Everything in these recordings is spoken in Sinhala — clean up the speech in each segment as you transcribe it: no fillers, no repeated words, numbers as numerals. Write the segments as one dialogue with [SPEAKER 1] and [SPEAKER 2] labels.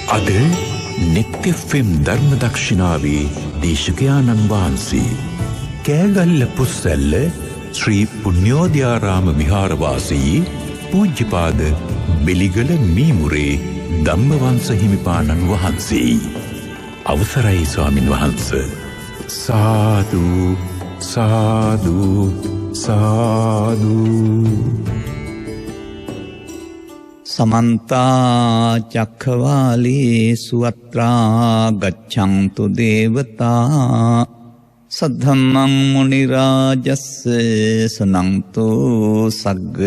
[SPEAKER 1] අද නිත්‍ය FM ධර්ම දක්ෂිනාවේ දේශකයාණන් වහන්සේ කෑගල්ල පුස්සැල්ල ශ්‍රී පුණ්‍යෝදයාරාම විහාරවාසී පූජ්‍යපාද බෙලිගල මීමුරේ ධම්මවංශ හිමිපාණන් වහන්සේ. අවසරයි ස්වාමින් වහන්ස. සාදු සාදු සාදු.
[SPEAKER 2] සමන්තා චක්ඛවාලේසු අත්‍රා ගච්ඡන්තු දේවතා සද්ධම්මං මුනි රාජස්ස සනන්තු සග්ග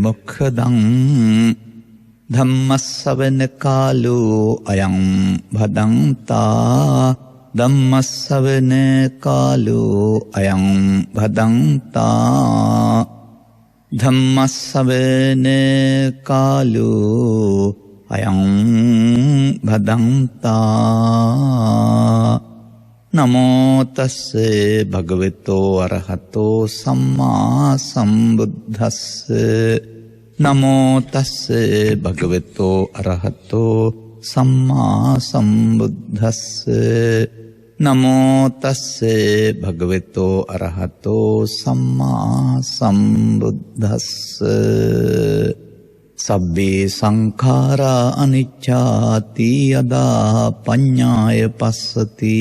[SPEAKER 2] මොක්ඛදං ධම්මස්සවන කාලෝ අයං භදංතා ධම්මස්සවන කාලෝ අයං භදංතා ධම්මස්සවන කාලෝ අයං භදංතා. නමෝ තස්ස භගවතෝ අරහතෝ සම්මා සම්බුද්දස්ස. නමෝ තස්ස භගවතෝ අරහතෝ සම්මා සම්බුද්දස්ස. නමෝ තස්ස භගවතෝ අරහතෝ සම්මා සම්බුද්දස්ස. සබ්බේ සංඛාරා අනිච්චාති යදා පඤ්ඤාය පස්සති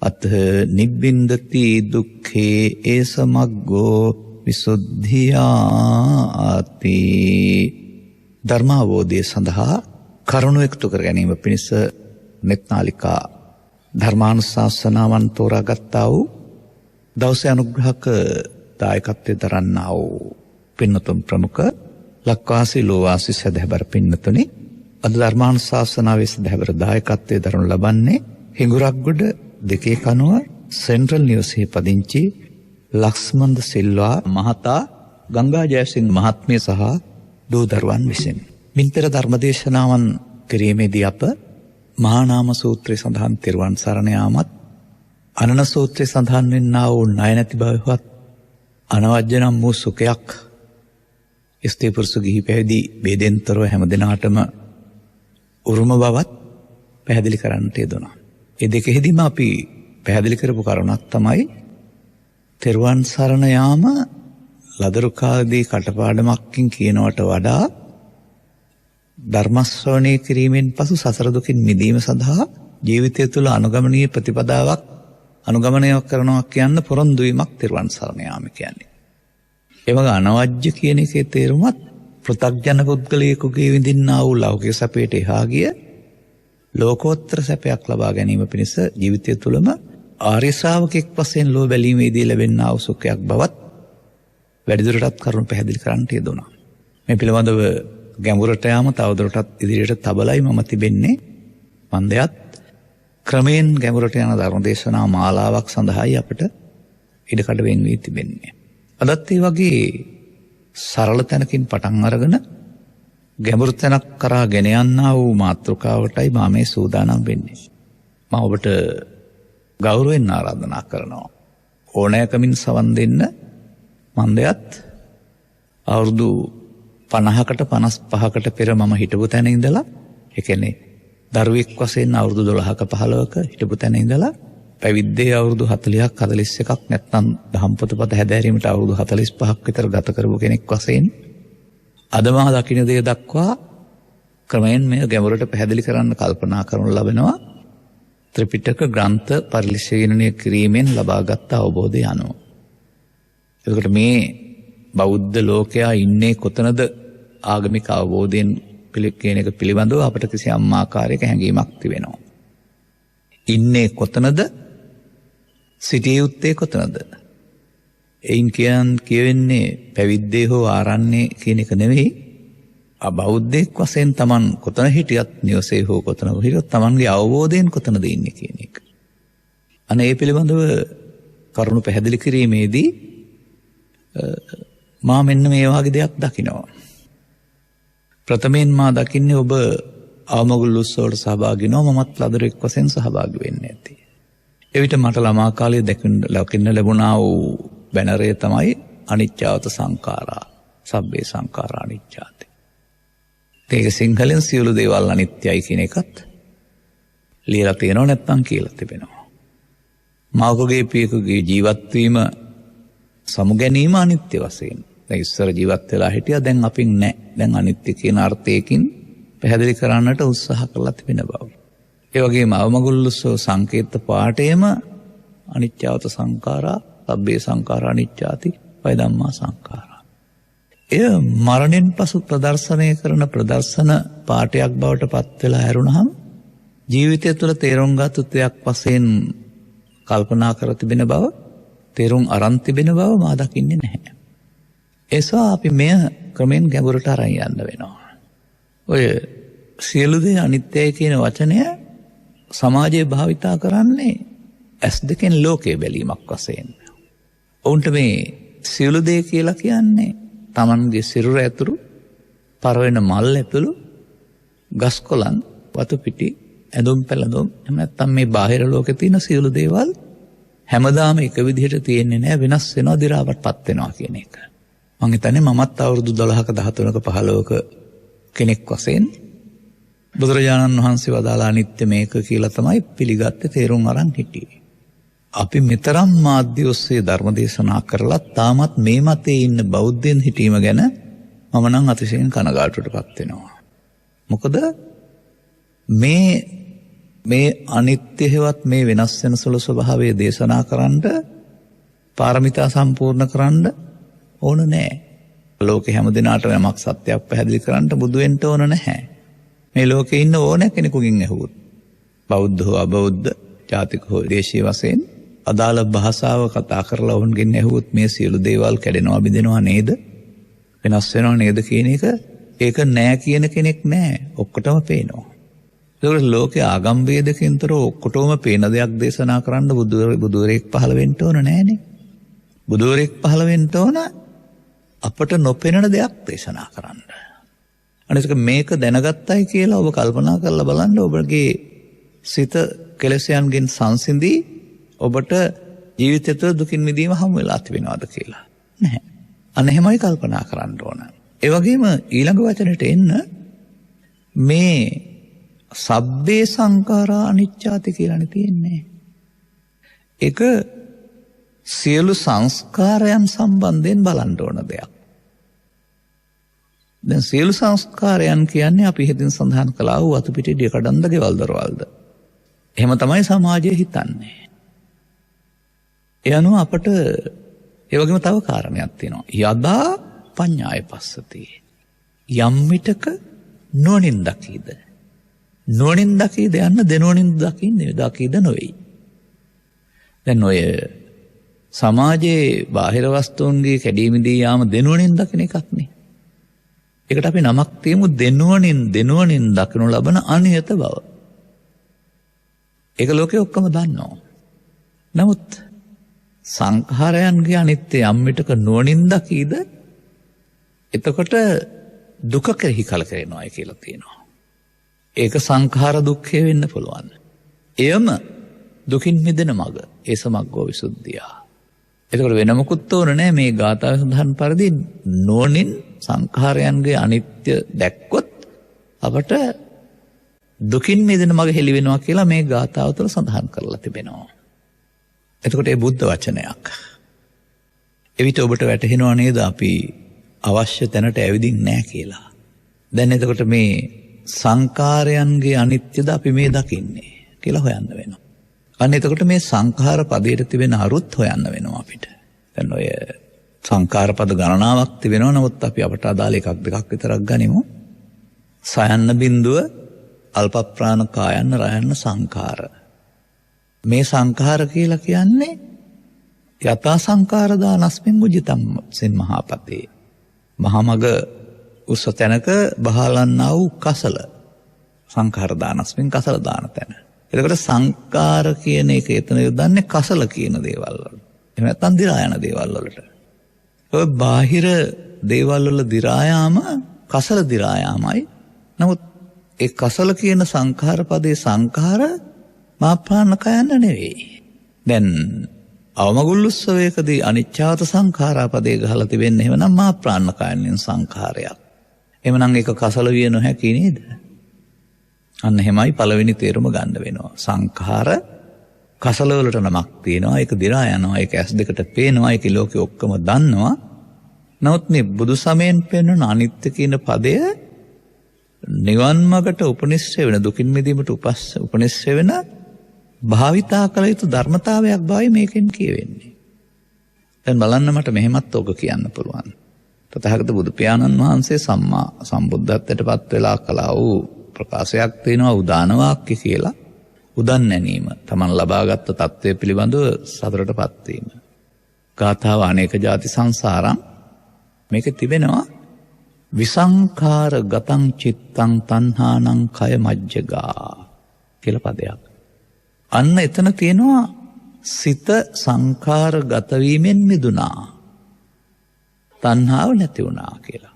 [SPEAKER 2] අත නිබ්බින්දති දුක්ඛේ ඒසමග්ගෝ විසුද්ධියාති. ධර්මාවබෝධය සඳහා කරුණු එකතු කර ගැනීම පිණිස netනාලිකා ධර්මානුශාසනාවන් තෝරාගත්තා වූ දවසේ අනුග්‍රහක දායකත්වයේ දරන්නා වූ පින්නතුන් ප්‍රමුඛ ලක්වාසී ලෝවාසී සදහැබර පින්නතුනි, අද ධර්මානුශාසනාවේ සදහැබර දායකත්වයේ දරනු ලබන්නේ හිඟුරක්ගොඩ 2 සෙන්ට්‍රල් නිවසේ පදිංචි ලක්ස්මන්ද සිල්වා මහතා, ගංගා ජයසිංහ මහත්මිය සහ දූ දරුවන් විසින්. මින්තර ධර්මදේශනාවන් කිරීමේදී අප මහානාම සූත්‍රයේ සඳහන් තෙරුවන් සරණ යාමත්, අනන සූත්‍රයේ සඳහන් වෙන්නා වූ ණය නැති බවවත් අනවජ්‍ය නම් වූ සුඛයක් ස්ත්‍රී පුරුෂ ගිහි පැවිදි ભેදෙන්තරව හැම දිනාටම උරුම බවත් පැහැදිලි කරන්නට යෙදුණා. ඒ දෙකෙහිදීම අපි පැහැදිලි කරපු කරුණක් තමයි තෙරුවන් සරණ යාම ලදරුකාදී කටපාඩමක්කින් කියනවට වඩා ධර්ම ශ්‍රවණය කිරීමෙන් පසු සසර දුකින් මිදීම සඳහා ජීවිතය තුළ අනුගමනීය ප්‍රතිපදාවක් අනුගමනය කරනවා කියන්න පොරොන්දු වීමක් තෙරුවන් සරණ යාම කියන්නේ. ඒ වගේ අනවජ්‍ය කියන එකේ තේරුමත් පෘථග්ජන පුද්ගලයෙකුගේ විඳින්නා වූ ලෞකික සැපයට එහා ගිය ලෝකෝත්තර සැපයක් ලබා ගැනීම පිණිස ජීවිතය තුළම ආර්ය ශ්‍රාවකෙක් වශයෙන් ලෝ බැලීමේදී ලැබෙනා වූ සුඛයක් බවත් වැඩිදුරටත් කරුණු පැහැදිලි කරන්නට යෙදුණා. මේ පිළිබඳව ගැඹුරට යාම තවදුරටත් ඉදිරියට තබලයි මම තිබෙන්නේ. මන්දයත් ක්‍රමයෙන් ගැඹුරට යන ධර්මදේශනා මාලාවක් සඳහායි අපිට ඉඩකඩ වෙන් වී තිබෙන්නේ. අදත් ඒ වගේ සරල තැනකින් පටන් අරගෙන ගැඹුරු තැනක් කරා ගෙන යන්නා වූ මාතෘකාවටයි මම මේ සූදානම් වෙන්නේ. මම ඔබට ගෞරවයෙන් ආරාධනා කරනවා. ඕනෑකමින් සවන් දෙන්න. මන්දයත් අවුරුදු 50කට 55කට පෙර මම හිටපු තැන ඉඳලා, ඒ කියන්නේ දරුවෙක් වශයෙන් අවුරුදු 12ක 15ක හිටපු තැන ඉඳලා පැවිද්දේ අවුරුදු 40ක් 41ක් නැත්නම් දහම් පොතපත හැදෑරීමට අවුරුදු 45ක් විතර ගත කරපු කෙනෙක් වශයෙන් අද මා දකින්න දේ දක්වා ක්‍රමයෙන් මේ ගැඹුරට පැහැදිලි කරන්න කල්පනා කරනු ලබනවා. ත්‍රිපිටක ග්‍රන්ථ පරිශීලනය කිරීමෙන් ලබාගත් අවබෝධය අනුව. එතකොට මේ බෞද්ධ ලෝකයා ඉන්නේ කොතනද ආගමික අවබෝධයෙන් කියන එක පිළිබඳව අපට කිසියම් ආකාරයක හැඟීමක් තිබෙනවා. ඉන්නේ කොතනද, සිටිය යුත්තේ කොතනද? එයින් කියවෙන්නේ පැවිද්දේ හෝ ආරණ්‍යයේ කියන එක නෙවෙයි. බෞද්ධයෙක් වශයෙන් Taman කොතන හිටියත්, නිවසේ හෝ කොතන හිටියත් Tamanගේ අවබෝධයෙන් කොතනද ඉන්නේ කියන එක. අනේ ඒ පිළිබඳව කරුණු පැහැදිලි කිරීමේදී මා මෙන්න මේ වගේ දෙයක් දකිනවා. ප්‍රථමයෙන් මා දකින්නේ ඔබ අවමගුල් උත්සවයට සහභාගී වෙනවා. මමත් ලදරුවෙක් වශයෙන් සහභාගී වෙන්නේ ඇති. එවිට මට ළමා කාලයේ දකින්න ලැබුණා වූ බැනරය තමයි අනිච්චාවත සංඛාරා, සබ්බේ සංඛාරා අනිච්චාති. ඒක සිංහලෙන් සියලු දේවල් අනිත්‍යයි කියන එකත් ලියලා තියෙනවා නැත්නම් කියලා තිබෙනවා. මවකගේ පියකගේ ජීවත්වීම සමුගැනීම අනිත්‍ය වශයෙන්. දැන් ඉස්සර ජීවත් වෙලා හිටියා දැන් අපින් නැහැ. දැන් අනිත්‍ය කියන අර්ථයකින් පැහැදිලි කරන්නට උත්සාහ කරලා තිබෙන බව. ඒ වගේම අවමගුල්ලුස්සෝ සංකේත පාඨයේම අනිත්‍යවත සංඛාරා, සබ්බේ සංඛාරා අනිච්චාති, වය ධම්මා සංඛාරා. එය මරණයෙන් පසු ප්‍රදර්ශනය කරන ප්‍රදර්ශන පාඨයක් බවට පත් වෙලා හැරුණහම ජීවිතය තුළ තේරුම් ගත දෙයක් වශයෙන් කල්පනා කර තිබෙන බව, තේරුම් අරන් තිබෙන බව මා දකින්නේ නැහැ. ඒසා අපි මෙය ක්‍රමෙන් ගැඹුරට අරන් යන්න වෙනවා. ඔය සියලු දේ අනිත්‍යයි කියන වචනය සමාජයේ භාවිතා කරන්නේ ඇස් දෙකෙන් ලෝකයේ බැලීමක් වශයෙන්. ඔවුන්ට මේ සියලු දේ කියලා කියන්නේ තමන්ගේ සිරුර ඇතුළු, පරවෙන මල් ඇතුළු, ගස් කොළන්, වතු පිටි, ඇඳුම් පැළඳුම්, එහෙම නැත්නම් මේ බාහිර ලෝකේ තියෙන සියලු දේවල් හැමදාම එක විදිහට තියෙන්නේ නැහැ, වෙනස් වෙනවා, දි รา වටපත් වෙනවා කියන එක. මම හිතන්නේ මමත් අවුරුදු 12ක 13ක 15ක කෙනෙක් වශයෙන් බුදුරජාණන් වහන්සේ වදාළ අනිත්‍ය මේක කියලා තමයි පිළිගත්තේ, තේරුම් අරන් හිටියේ. අපි මෙතරම් මාධ්‍ය ඔස්සේ ධර්ම දේශනා කරලා තාමත් මේ මතේ ඉන්න බෞද්ධයන් හිටීම ගැන මම නම් අතිශයින් කනගාටුවටපත් වෙනවා. මොකද මේ අනිත්‍ය හේවත් මේ වෙනස් වෙන සුළු ස්වභාවය දේශනා කරන්න, පාරමිතා සම්පූර්ණ කරන්න ඕන නැහැ. ලෝකේ හැම දිනාටම යමක් සත්‍යයක් පැහැදිලි කරන්න බුදු වෙන්න ඕන නැහැ. මේ ලෝකේ ඉන්න ඕන කෙනෙකුගෙන් ඇහුවොත්, බෞද්ධ හෝ අබෞද්ධ, ජාතික හෝ දේශීය වශයෙන් අදාළ භාෂාව කතා කරලා වුන්ගෙන් ඇහුවොත් මේ සියලු දේවල් කැඩෙනවා, බිඳෙනවා නේද, වෙනස් වෙනවා නේද කියන එක, ඒක නෑ කියන කෙනෙක් නෑ, ඔක්කොටම පේනවා. ඒක ලෝකේ ආගම් වේදකින්තර ඔක්කොටම පේන දෙයක් දේශනා කරන්න බුදුවරයෙක් පහළ වෙන්න ඕන නෑනේ. බුදුවරයෙක් පහළ වෙන්න ඕන අපට නොපෙනෙන දෙයක් දේශනා කරන්න. අනිත් මේක දැනගත්තයි කියලා ඔබ කල්පනා කරලා බලන්න, ඔබගේ සිත කෙලෙසයන්ගෙන් සංසිඳී ඔබට ජීවිතය තුළ දුකින් මිදීම හමු වෙලා තිබෙනවද කියලා. නැහැ. අන්න එහෙමයි කල්පනා කරන්න ඕන. ඒ වගේම ඊළඟ වචනෙට එන්න, මේ සබ්බේ සංඛාරා අනිච්චාති කියලානේ තියෙන්නේ. ඒක සියලු සංස්කාරයන් සම්බන්ධයෙන් බලන්න ඕන දෙයක්. දැන් සියලු සංස්කාරයන් කියන්නේ අපි හිතින් සඳහන් කළා වූ අතු පිටි දිය කඩන්ද ගෙවල් දරවල්ද. එහෙම තමයි සමාජය හිතන්නේ. ඒ අනුව අපට ඒ වගේම තව කාරණයක් තියෙනවා. යදා පඤ්ඤාය පස්සති. යම් විටක නොනින් දකීද. නොනින් දකීද යන්න දෙනෝනින් දකින්නේ, දකීද නොවේයි. දැන් ඔය සමාජයේ බාහිර වස්තුන්ගේ කැඩීමේදී යාම දෙනුවණින් දකින එකක් නේ. ඒකට අපි නමක් තියමු දෙනුවණින් දකිනු ලබන අනියත බව. ඒක ලෝකේ ඔක්කොම දන්නවා. නමුත් සංඛාරයන්ගේ අනිත්‍ය යම් විටක නුවණින් දකීද, එතකොට දුක කෙරෙහි කලකිරෙනවා කියලා තියෙනවා. ඒක සංඛාර දුක්ඛය වෙන්න පුළුවන්. එයම දුකින් මිදෙන මඟ, ඒ සමග්ගෝ විසුද්ධිය. එතකොට වෙන මොකුත් ඕන නැහැ. මේ ගාථාවේ සඳහන් පරිදි නුවණින් සංඛාරයන්ගේ අනිත්‍ය දැක්කොත් අපට දුකින් මිදෙන මඟ හෙළි වෙනවා කියලා මේ ගාථාව තුළ සඳහන් කරලා තිබෙනවා. එතකොට ඒ බුද්ධ වචනයක්. එවිට ඔබට වැටහෙනවා නේද අපි අවශ්‍ය තැනට ඇවිදින් නැහැ කියලා. දැන් එතකොට මේ සංඛාරයන්ගේ අනිත්‍යද අපි මේ දකින්නේ කියලා හොයන්න වෙනවා. අන්න එතකොට මේ සංඛාර පදයට තිබෙන අරුත් හොයන්න වෙනවා අපිට. දැන් ඔය සංඛාර පද ගණනාවක් තිබෙනවා. නමුත් අපි අපට අදාළ එකක් දෙකක් විතරක් ගනිමු. සයන්න බින්දුව, අල්ප ප්‍රාණ කායන්න, රයන්න සංඛාර. මේ සංඛාර කියලා කියන්නේ යථා සංඛාර දානස්මින් උජිතම් සින් මහපතේ. මහමග උස තැනක බහලන්නා වූ කසල. සංඛාර දානස්මින් කසල දාන තැන. එතකොට සංඛාර කියන එක එතන යොදන්නේ කසල කියන දේවල් වල. එහෙම නැත්නම් දි รา යන දේවල් වලට. ඔය බාහිර දේවල් වල දි รา යාම කසල දි รา යාමයි. නමුත් ඒ කසල කියන සංඛාර පදේ සංඛාර මාප්‍රාණකයන් නෙවෙයි. දැන් අවමගුල්ලුස්සවයකදී අනිච්ඡාවත සංඛාරා පදේ ගහලා තිබෙන්නේ එහෙමනම් මාප්‍රාණකයන්ෙන් සංඛාරයක්. එමනම් ඒක කසල විය නොහැකි නේද? අන්න එහෙමයි පළවෙනි තේරුම ගන්න වෙනවා. සංඛාර කසල වලට නමක් තියෙනවා. ඒක දිරා යනවා. ඒක ඇස් දෙකට පේනවා. ඒක ලෝකෙ ඔක්කොම දන්නවා. නමුත් මේ බුදු සමයෙන් පෙන්වන අනිත්‍ය කියන පදය නිවන් මාර්ගට උපනිශ්‍රය වෙන දුකින් මිදීමට උපනිශ්‍රය වෙන භාවිතා කළ යුතු ධර්මතාවයක් බවයි මේකෙන් කියවෙන්නේ. දැන් බලන්න මට මෙහෙමත් ඕක කියන්න පුළුවන්. තථාගත බුදු පියාණන් වහන්සේ සම්මා සම්බුද්ධත්වයට පත් වෙලා කළා වූ ප්‍රකාශයක් තියෙනවා උදාන වාක්‍ය කියලා. උදන් නැනීම තමන් ලබාගත් තත්ත්වය පිළිබඳව සතුටටපත් වීම. ගාථාව අනේක ಜಾති සංසාරං මේක තිබෙනවා විසංඛාර ගතං චිත්තං තණ්හානං කය මජ්ජගා කියලා පදයක්. අන්න එතන තියෙනවා සිත සංඛාර ගත වීමෙන් මිදුණා. තණ්හාව නැති වුණා කියලා.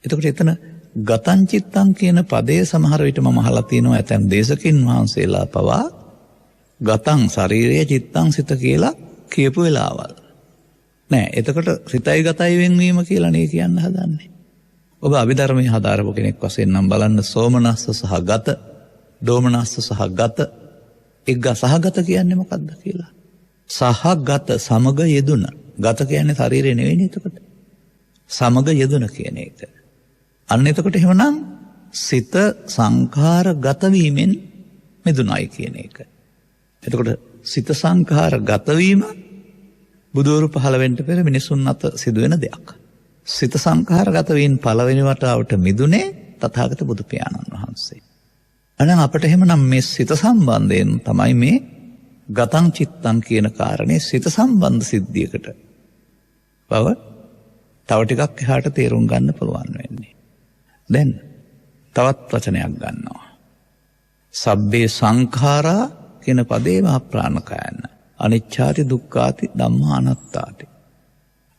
[SPEAKER 2] එතකොට එතන ගතං චිත්තං කියන පදයේ සමහර විට මම අහලා තියෙනවා ඇතැම් දේශකින් වහන්සේලා පවා ගතං ශරීරයේ චිත්තං සිත කියලා කියපු වෙලාවල්. නෑ එතකොට සිතයි ගතයි වෙන්වීම කියලා නේ කියන්න හදන්නේ. ඔබ අභිධර්මයේ හදාරපු කෙනෙක් වශයෙන් නම් බලන්න සෝමනස්ස සහ ගත, දෝමනස්ස සහ ගත, එක්ග සහගත කියන්නේ මොකක්ද කියලා. සහගත සමග යෙදුන. ගත කියන්නේ ශරීරය නෙවෙයි එතකොට. සමග යෙදුන කියන එක. අන්න එතකොට එහෙමනම් සිත සංඛාර ගත වීමෙන් මිදුණයි කියන එක. එතකොට සිත සංඛාර ගත වීම බුදුවරු පහළ වෙන්න පෙර මිනිසුන් අතර සිදුවෙන දෙයක්. සිත සංඛාර ගත වීම පළවෙනි වතාවට මිදුනේ තථාගත බුදු පියාණන් වහන්සේ. අනං අපට එහෙමනම් මේ සිත සම්බන්ධයෙන් තමයි මේ ගතං චිත්තං කියන කාරණේ සිත සම්බන්ධ සිද්ධියකට බව තව ටිකක් එහාට තේරුම් ගන්න පුළුවන් වෙන්නේ. දැන් තවත් වචනයක් ගන්නවා. සබ්බේ සංඛාරා කියන පදේ මහ ප්‍රාණකයන්. අනිච්චාති දුක්ඛාති ධම්මා අනාත්තාති.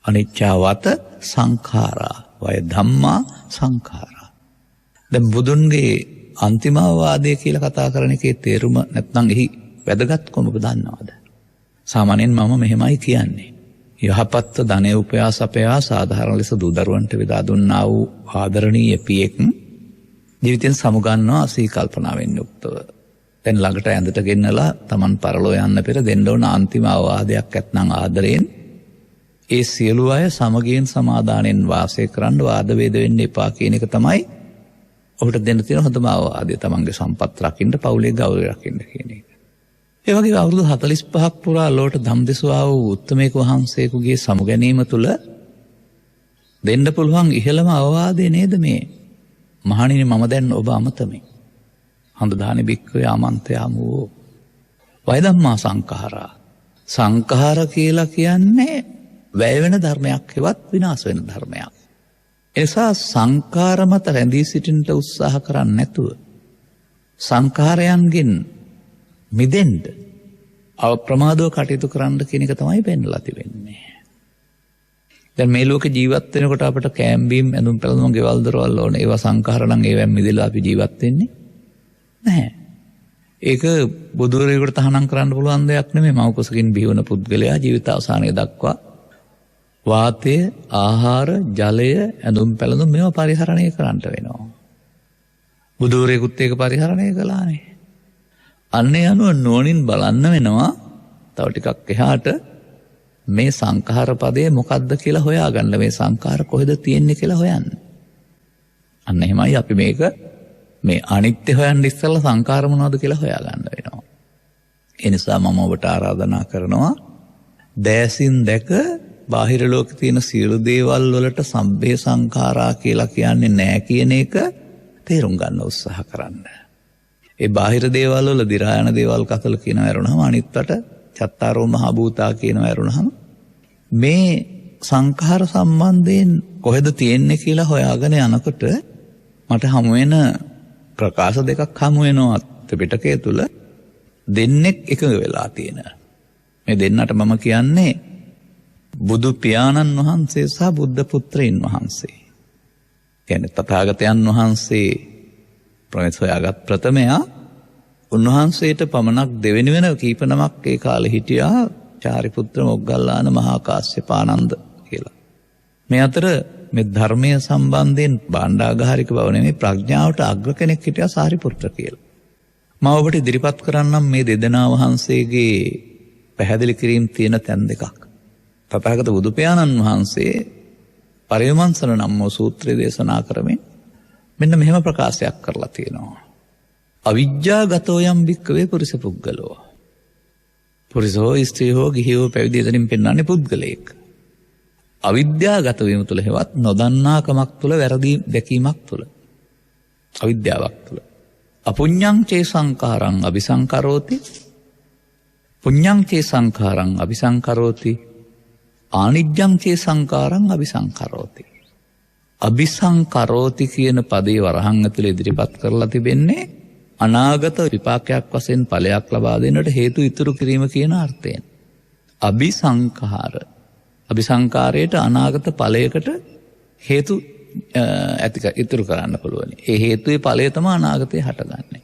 [SPEAKER 2] අනිච්චවත සංඛාරා වය ධම්මා සංඛාරා. දැන් බුදුන්ගේ අන්තිමවාදය කියලා කතා කරන එකේ තේරුම නැත්නම් එහි වැදගත්කම ඔබ දන්නවද? සාමාන්‍යයෙන් මම මෙහෙමයි කියන්නේ. යහපත් ධනය උපයා සපයා සාධාරණ ලෙස දූ දරුවන්ට විදා දුන්නා වූ ආදරණීය පියෙක් ජීවිතෙන් සමුගන්නවා අසී කල්පනාවෙන් යුක්තව. දැන් ළඟට ඇඳට ගෙන්නලා Taman පරලෝ යන්න පෙර දෙන්න ඕන අන්තිම අවවාදයක් ඇත්නම් ආදරයෙන් ඒ සියලු අය සමගියෙන් සමාදානෙන් වාසය කරන්න වාද වේද වෙන්න එපා කියන එක තමයි ඔහුට දෙන්න තියෙන හොඳම අවවාදය. Tamanගේ සම්පත් රකින්න, පවුලේ ගෞරවය රකින්න කියන එක. ඒ වගේ අවුරුදු 45ක් පුරා ලෝට ධම් දෙසුවා වූ උත්තමේක වහන්සේකුගේ සමුගැනීම තුළ දෙන්න පුළුවන් ඉහළම අවවාදය නේද මේ? මහණෙනි මම දැන් ඔබ අමතමි. හඳදානි බික්කවේ ආමන්ත්‍රයාමෝ වය ධම්මා සංඛාරා. සංඛාර කියලා කියන්නේ වැය වෙන ධර්මයක් හෙවත් විනාශ වෙන ධර්මයක්. එසා සංඛාර මත රැඳී සිටින්නට උත්සාහ කරන්නේ නැතුව සංඛාරයන්ගෙන් මිදෙන්න අප්‍රමාදව කටයුතු කරන්න කියන එක තමයි පෙන්වලා තිබෙන්නේ. දැන් මේ ලෝකේ ජීවත් වෙනකොට අපිට කෑම්බීම් ඇඳුම් පැළඳුම් ගෙවල් දොරවල් ඕන. ඒවා සංඛාර නම් ඒවෙන් මිදලා අපි ජීවත් වෙන්නේ නැහැ. ඒක බුදුරෙකුට තහනම් කරන්න පුළුවන් දෙයක් නෙමෙයි. මව කුසකින් බිහිවන පුද්ගලයා ජීවිත අවසානය දක්වා වාතය, ආහාර, ජලය, ඇඳුම් පැළඳුම් මේවා පරිහරණය කරන්න වෙනවා. බුදුරෙකුත් ඒක පරිහරණය කළානේ. අන්නේ අනුව නුවණින් බලන්න වෙනවා තව ටිකක් එහාට මේ සංඛාර පදේ මොකක්ද කියලා හොයාගන්න. මේ සංඛාර කොහෙද තියෙන්නේ කියලා හොයන්න. අන්න එහෙමයි අපි මේක මේ අනිත්‍ය හොයන්න ඉස්සෙල්ලා සංඛාර මොනවද කියලා හොයාගන්න වෙනවා. ඒ නිසා මම ඔබට ආරාධනා කරනවා දෑසින් දැක බාහිර ලෝකේ තියෙන සියලු දේවල් වලට සම්බේ සංඛාරා කියලා කියන්නේ නැහැ කියන එක තේරුම් ගන්න උත්සාහ කරන්න. ඒ බාහිර දේවල් වල දි รา යන දේවල් කතල කියන වරුණාම අනිත්වට චත්තාරෝ මහ භූතා කියන වරුණාම මේ සංඛාර සම්බන්ධයෙන් කොහෙද තියෙන්නේ කියලා හොයාගෙන යනකොට මට හමු වෙන ප්‍රකාශ දෙකක් හමු වෙනවා ත්‍රිපිටකය තුල දෙන්නෙක් එකඟ වෙලා තියෙන. මේ දෙන්නට මම කියන්නේ බුදු පියාණන් වහන්සේ සහ බුද්ධ පුත්‍රයන් වහන්සේ. කියන්නේ තථාගතයන් වහන්සේ ප්‍රණීත සොයාගත් ප්‍රථමයා උන්වහන්සේට පමණක් දෙවෙනි වෙන කීප නමක් ඒ කාලේ හිටියා චාරිපුත්‍ර මොග්ගල්ලාන මහා කාශ්‍යපානන්ද කියලා. මේ අතර මේ ධර්මය සම්බන්ධයෙන් භාණ්ඩාගාරික බව නෙමෙයි ප්‍රඥාවට අග්‍ර කෙනෙක් හිටියා සාරිපුත්‍ර කියලා. මම ඔබට ඉදිරිපත් කරන්නම් මේ දෙදෙනා වහන්සේගේ පැහැදිලි කිරීම තියෙන තැන් දෙකක්. තථාගත බුදු පියාණන් වහන්සේ පරිවංශන නම් වූ සූත්‍රය දේශනා කරමින් මෙන්න මෙහෙම ප්‍රකාශයක් කරලා තියෙනවා. අවිජ්ජාගතෝ යම් භික්ඛවේ පුරිස පුද්ගලෝ. පුරිසෝ ස්ත්‍රී හෝ ගිහි හෝ පැවිදි එතනින් පෙන්වන්නේ පුද්ගලයෙක්. අවිද්‍යාගත වීම තුළ හෙවත් නොදන්නාකමක් තුළ වැරදි දැකීමක් තුළ අවිද්‍යාවක් තුළ අපුඤ්ඤං චේ සංඛාරං අபிසංකරෝති පුඤ්ඤං චේ සංඛාරං අபிසංකරෝති ආනිජ්ජං චේ සංඛාරං අபிසංකරෝති. අபிසංකරෝති කියන පදේ වරහන් ඇතුළේ ඉදිරිපත් කරලා තිබෙන්නේ අනාගත විපාකයක් වශයෙන් ඵලයක් ලබා දෙන්නට හේතු ඉතුරු කිරීම කියන අර්ථයෙන්. අபிසංඛාර අபிසංකාරයට අනාගත ඵලයකට හේතු ඉතුරු කරන්න පුළුවන්. ඒ හේතුවේ ඵලය තමයි අනාගතේ හටගන්නේ.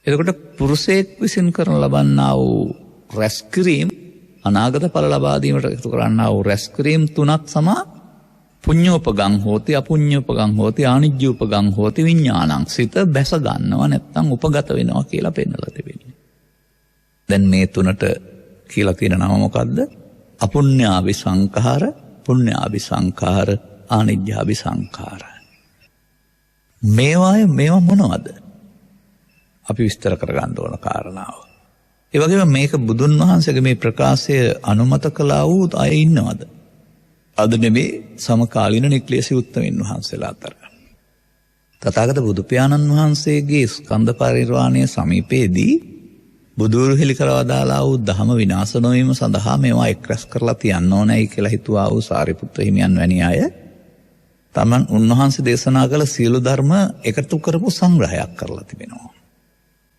[SPEAKER 2] එතකොට පුරුෂයෙක් විසින් කරන ලබන්නා වූ රැස්කිරීම අනාගත ඵල ලබා දීමට ඉතුරු කරන්නා වූ රැස්කිරීම තුනක් සමා පුඤ්ඤෝපගං හෝති අපුඤ්ඤෝපගං හෝති ආනිජ්ජෝපගං හෝති විඥානං. සිත බැස ගන්නවා නැත්නම් උපගත වෙනවා කියලා පෙන්නලා තිබෙනවා. දැන් මේ තුනට කියලා තියෙන නම මොකද්ද? අපුඤ්ඤාභි සංඛාර, පුඤ්ඤාභි සංඛාර, ආනිජ්ජාභි සංඛාර. මේවා මොනවද? අපි විස්තර කරගන්න ඕන කාරණාව. ඒ වගේම මේක බුදුන් වහන්සේගේ මේ ප්‍රකාශය අනුමත කළා වූ අය ඉන්නවද? අද නෙමේ සමකාලීන නික්ලේශී උත්තමයන් වහන්සේලා අතර. තථාගත බුදු පියාණන් වහන්සේගේ ස්කන්ධ පරිනිර්වාණය සමීපයේදී බුදුරු හෙළි කරවදාලා වූ ධම විනාශ නොවීම සඳහා මේවා එක්රැස් කරලා තියන්න ඕනයි කියලා හිතුවා වූ සාරිපුත්‍ර හිමියන් වැනි අය තමන් උන්වහන්සේ දේශනා කළ සියලු ධර්ම එකතු කරපු සංග්‍රහයක් කරලා තිබෙනවා.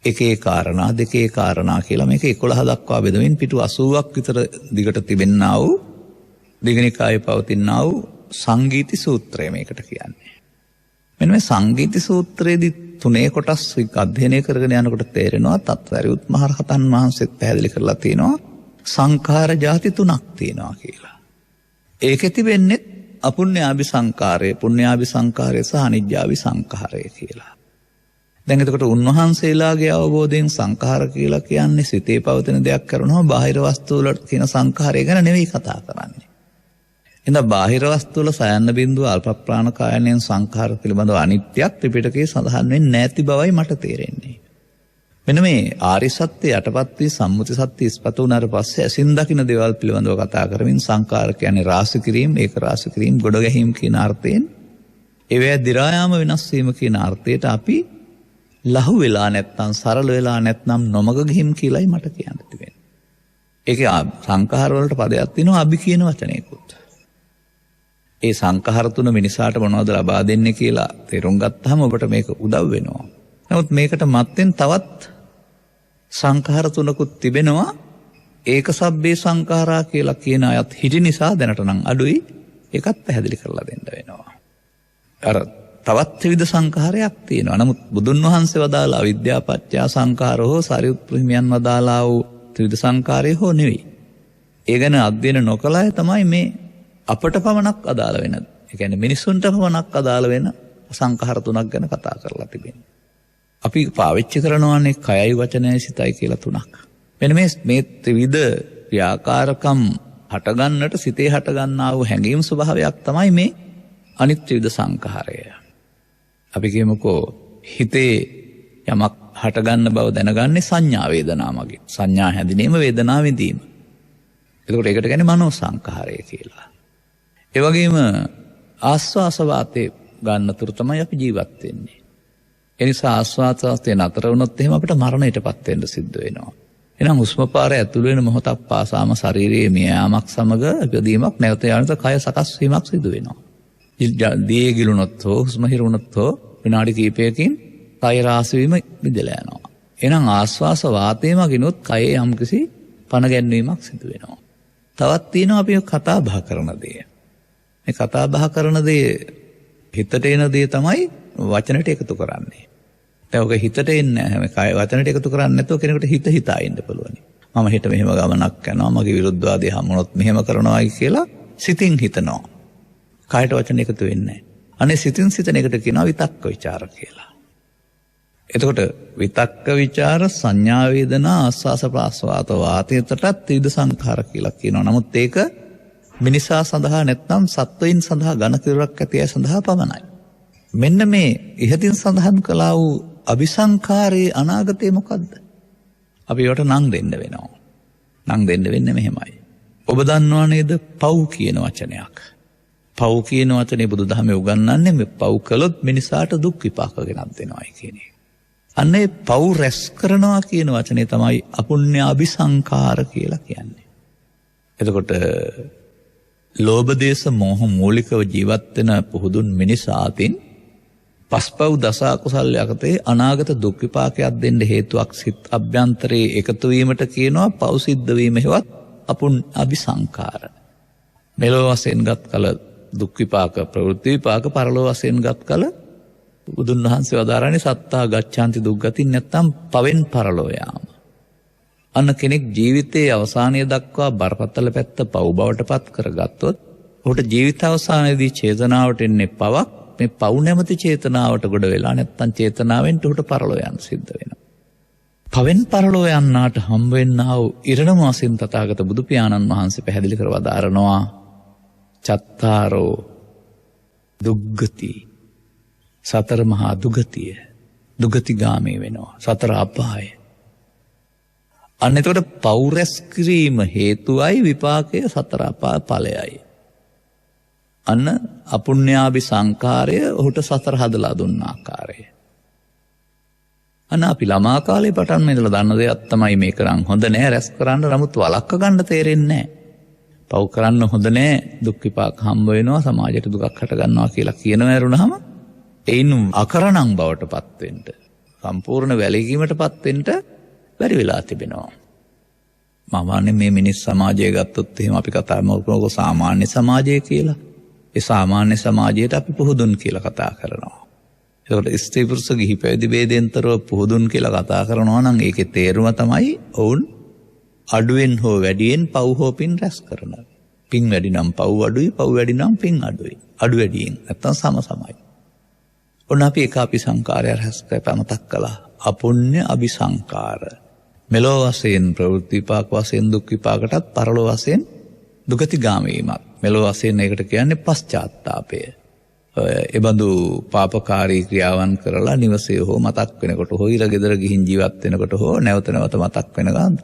[SPEAKER 2] එකේ කාරණා දෙකේ කාරණා කියලා මේක 11 දක්වා බෙදමින් පිටු 80ක් විතර දිගට තිබෙන්නා වූ දීඝනිකායේ පවතිනා වූ සංගීති සූත්‍රය මේකට කියන්නේ. මෙන්න මේ සංගීති සූත්‍රයේදී තුනේ කොටස් අධ්‍යයනය කරගෙන යනකොට තේරෙනවා තත්වරියුත් මහ රහතන් වහන්සේත් පැහැදිලි කරලා තියෙනවා සංඛාර ಜಾති තුනක් තියෙනවා කියලා. ඒකේ තිබෙන්නේ අපුඤ්ඤාභි සංඛාරය, පුඤ්ඤාභි සංඛාරය සහ අනිජ්ජාභි සංඛාරය කියලා. දැන් එතකොට උන්වහන්සේලාගේ අවබෝධයෙන් සංඛාර කියලා කියන්නේ සිතේ පවතින දෙයක් කරනවා බාහිර වස්තු වල තියෙන සංඛාරය ගැන නෙවෙයි කතා කරන්නේ. එහෙනම් බාහිර වස්තු වල සයන්න බිඳුව අල්ප ප්‍රාණ කායයෙන් සංඛාර පිළිබඳව අනිත්‍යයක් ත්‍රිපිටකයේ සඳහන් වෙන්නේ නැති බවයි මට තේරෙන්නේ. මෙන්න මේ ආරි සත්‍ය යටපත් වී සම්මුති සත්‍ය ඉස්පතු වුණාට පස්සේ ඇසින් දකින දේවල් පිළිබඳව කතා කරමින් සංඛාර කියන්නේ රාශි කිරීම, ඒක රාශි කිරීම, ගොඩ ගැහිම් කියන අර්ථයෙන් ඒවැ දි รา යාම වෙනස් වීම කියන අර්ථයට අපි ලහු වෙලා නැත්නම් සරල වෙලා නැත්නම් නොමග ගිහිම් කියලායි මට කියන්න තිබෙන්නේ. ඒකේ සංඛාර වලට පදයක් තියෙනවා අභි කියන වචනයකුත්. ඒ සංඛාර තුන මිනිසාට මොනවද ලබා දෙන්නේ කියලා තේරුම් ගත්තාම ඔබට මේක උදව් වෙනවා. නමුත් මේකට මත්තෙන් තවත් සංඛාර තුනකුත් තිබෙනවා. ඒක සබ්බේ සංඛාරා කියලා කියන අයත් හිටි නිසා දැනට නම් අඩුයි. ඒකත් පැහැදිලි කරලා දෙන්න වෙනවා. අර තවත් ත්‍රිවිධ සංඛාරයක් තියෙනවා. නමුත් බුදුන් වහන්සේ වදාලා අවිද්‍යා පත්‍ය සංඛාරෝ සාරියුත් ප්‍රහිමියන් වදාලා වූ ත්‍රිවිධ සංඛාරය හෝ නෙවෙයි. ඒ ගැන අධ්‍යයන නොකළ අය තමයි මේ අපට පමණක් අදාළ වෙන. ඒ කියන්නේ මිනිසුන්ට පමණක් අදාළ වෙන සංඛාර තුනක් ගැන කතා කරලා තිබෙනවා. අපි පාවිච්චි කරනවානේ කයයි වචනයයි සිතයි කියලා තුනක්. මෙන්න මේ ත්‍රිවිධ ක්‍රියාකාරකම් හටගන්නට සිතේ හටගන්නා වූ හැඟීම් ස්වභාවයක් තමයි මේ අනිත් ත්‍රිවිධ සංඛාරය. අපි කියමුකෝ හිතේ යමක් හටගන්න බව දැනගන්නේ සංඥා වේදනා මගින්. සංඥා හැඳිනීම වේදනා විඳීම. එතකොට ඒකට කියන්නේ මනෝ සංඛාරය කියලා. ඒ වගේම ආස්වාස වාතේ ගන්න තුරු තමයි අපි ජීවත් වෙන්නේ. ඒ නිසා ආස්වාස වාතේ නතර වුණොත් එහෙම අපිට මරණයටපත් වෙන්න සිද්ධ වෙනවා. එහෙනම් හුස්ම පාර ඇතුළු වෙන මොහොතක් පාසාම ශරීරයේ මියාමක් සමග ඉදීමක් නැවත යනත කය සකස් වීමක් සිදු වෙනවා. දී ගිලුනොත් හෝ හුස්ම හිරුණොත් හෝ විනාඩි කිහිපයකින් කය රාශි වීම මිදලා යනවා. එහෙනම් ආස්වාස වාතේ මගිනුත් කයේ යම්කිසි පණ ගැන්වීමක් සිදු වෙනවා. තවත් තියෙනවා අපි කතා බහ කරන දේ. මේ කතා බහ කරන දේ හිතට එන දේ තමයි වචනට එකතු කරන්නේ. දැන් ඔක හිතට එන්නේ නැහැ. කය වචනට එකතු කරන්නේ නැතුව කෙනෙකුට හිතා ඉන්න පුළුවන්. මම හිත මෙහෙම ගමනක් යනවා, මගේ විරුද්ධවාදී හමුනොත් මෙහෙම කරනවායි කියලා සිතින් හිතනවා. කායට වචන එකතු වෙන්නේ. අනේ සිතින් සිතන එකට කියනවා විතක්ක ਵਿਚාර කියලා. එතකොට විතක්ක ਵਿਚාර සංඥා වේදනා ආස්වාස ප්‍රාස්වාද වාතයටත් ත්‍රිවිධ සංඛාර කියලා කියනවා. නමුත් ඒක මිනිසා සඳහා නැත්නම් සත්වයින් සඳහා ඝන කිරක් ඇති අය සඳහා පමණයි. මෙන්න මේ ඉහතින් සඳහන් කළා වූ අபிසංඛාරයේ අනාගතය මොකද්ද? අපි ඒවට නම් දෙන්න වෙනවා. නම් දෙන්න වෙන්නේ මෙහෙමයි. ඔබ දන්නවා නේද පව් කියන වචනයක්. පව් කියන වචනේ බුදුදහමේ උගන්වන්නේ මේ පව් කළොත් මිනිසාට දුක් විපාක ගෙනත් දෙනවායි කියන එක. අන්නේ පව් රැස් කරනවා කියන වචනේ තමයි අපුණ්‍ය අபிසංඛාර කියලා කියන්නේ. එතකොට ලෝභ දේශ මොහ මූලිකව ජීවත් වෙන පුහුදුන් මිනිසාටින් පස්පව් දස අකුසල් යටතේ අනාගත දුක් විපාකයක් දෙන්න හේතුවක් සිත් අභ්‍යන්තරයේ එකතු වීමට කියනවා පව් සිද්ධ වීම හේවත් අපුන් අபிසංඛාර. මෙලොව වශයෙන් ගත් කල දුක් විපාක ප්‍රවෘත්ති විපාක පරලොව වශයෙන් ගත් කල බුදුන් වහන්සේ වදාරන්නේ සත්තා ගච්ඡanti දුක්ගතින් නැත්තම් පවෙන් පරලොව යාම. අන්න කෙනෙක් ජීවිතයේ අවසානය දක්වා බරපතල පැත්ත පව් බවට පත් කරගත්තොත් ඔහුට ජීවිත අවසානයේදී චේතනාවට එන්නේ පවක්. මේ පව් නැමැති චේතනාවට ගොඩ වෙලා නැත්තම් චේතනාවෙන් උහුට පරලොව යන්න සිද්ධ වෙනවා. පවෙන් පරලොව යන්නාට හම්බ වෙන්නා වූ ඉරණම වශයෙන් තථාගත බුදු පියාණන් වහන්සේ පැහැදිලි කර වදාරනවා චත්තාරෝ දුග්ගති සතර මහා දුගතිය දුගතිගාමී වෙනවා සතර අපාය. අන්න එතකොට පව් රැස් කිරීම හේතුවයි විපාකය සතර අපාය ඵලයයි. අන්න අපුණ්‍යාභි සංඛාරය ඔහුට සතර හදලා දුන්න ආකාරය. අන්න අපි ළමා කාලේ පටන් මේ ඉඳලා දන්න දෙයක් තමයි මේ කරන් හොඳ නෑ රැස් කරන්න නමුත් වළක්ව ගන්න තේරෙන්නේ නෑ. පව් කරන්න හොඳ නෑ දුක් විපාක හම්බ වෙනවා සමාජයට දුකක් හට ගන්නවා කියලා කියනවා ඇරුණාම ඒන් අකරණම් බවට පත් වෙන්න සම්පූර්ණ වැළකීමට පත් වෙන්න බැරි වෙලා තිබෙනවා. මම මේ මිනිස් සමාජය ගත්තොත් එහෙම අපි කතා කරමු සාමාන්‍ය සමාජය කියලා. ඒ සාමාන්‍ය සමාජයට අපි පුහුදුන් කියලා කතා කරනවා. ඒකට ස්ත්‍රී පුරුෂ ගිහි පැවිදි ભેදෙන්තරව පුහුදුන් කියලා කතා කරනවා නම් ඒකේ තේරුම තමයි ඔවුන් අඩුවෙන් හෝ වැඩියෙන් පව් හෝ පින් රැස් කරනවා. පින් වැඩි නම් පව් අඩුයි, පව් වැඩි නම් පින් අඩුයි. අඩු වැඩියෙන් නැත්තම් සමසමයි. ඔන්න අපි එක අபிසංඛාරය රැස් කරලා මතක් කළා. අපුණ්‍ය අபிසංඛාර. මෙලොව වශයෙන් ප්‍රවෘත්ති විපාක වශයෙන් දුක් විපාකටත් පරලොව වශයෙන් දුගතිගාමී වීමක්. මෙලොව වශයෙන් ඒකට කියන්නේ පශ්චාත්තාපය. එබඳු පාපකාරී ක්‍රියාවන් කරලා නිවසේ හෝ මතක් වෙනකොට හෝ ඉර ගෙදර ගිහින් ජීවත් වෙනකොට හෝ නැවත නැවත මතක් වෙනකන්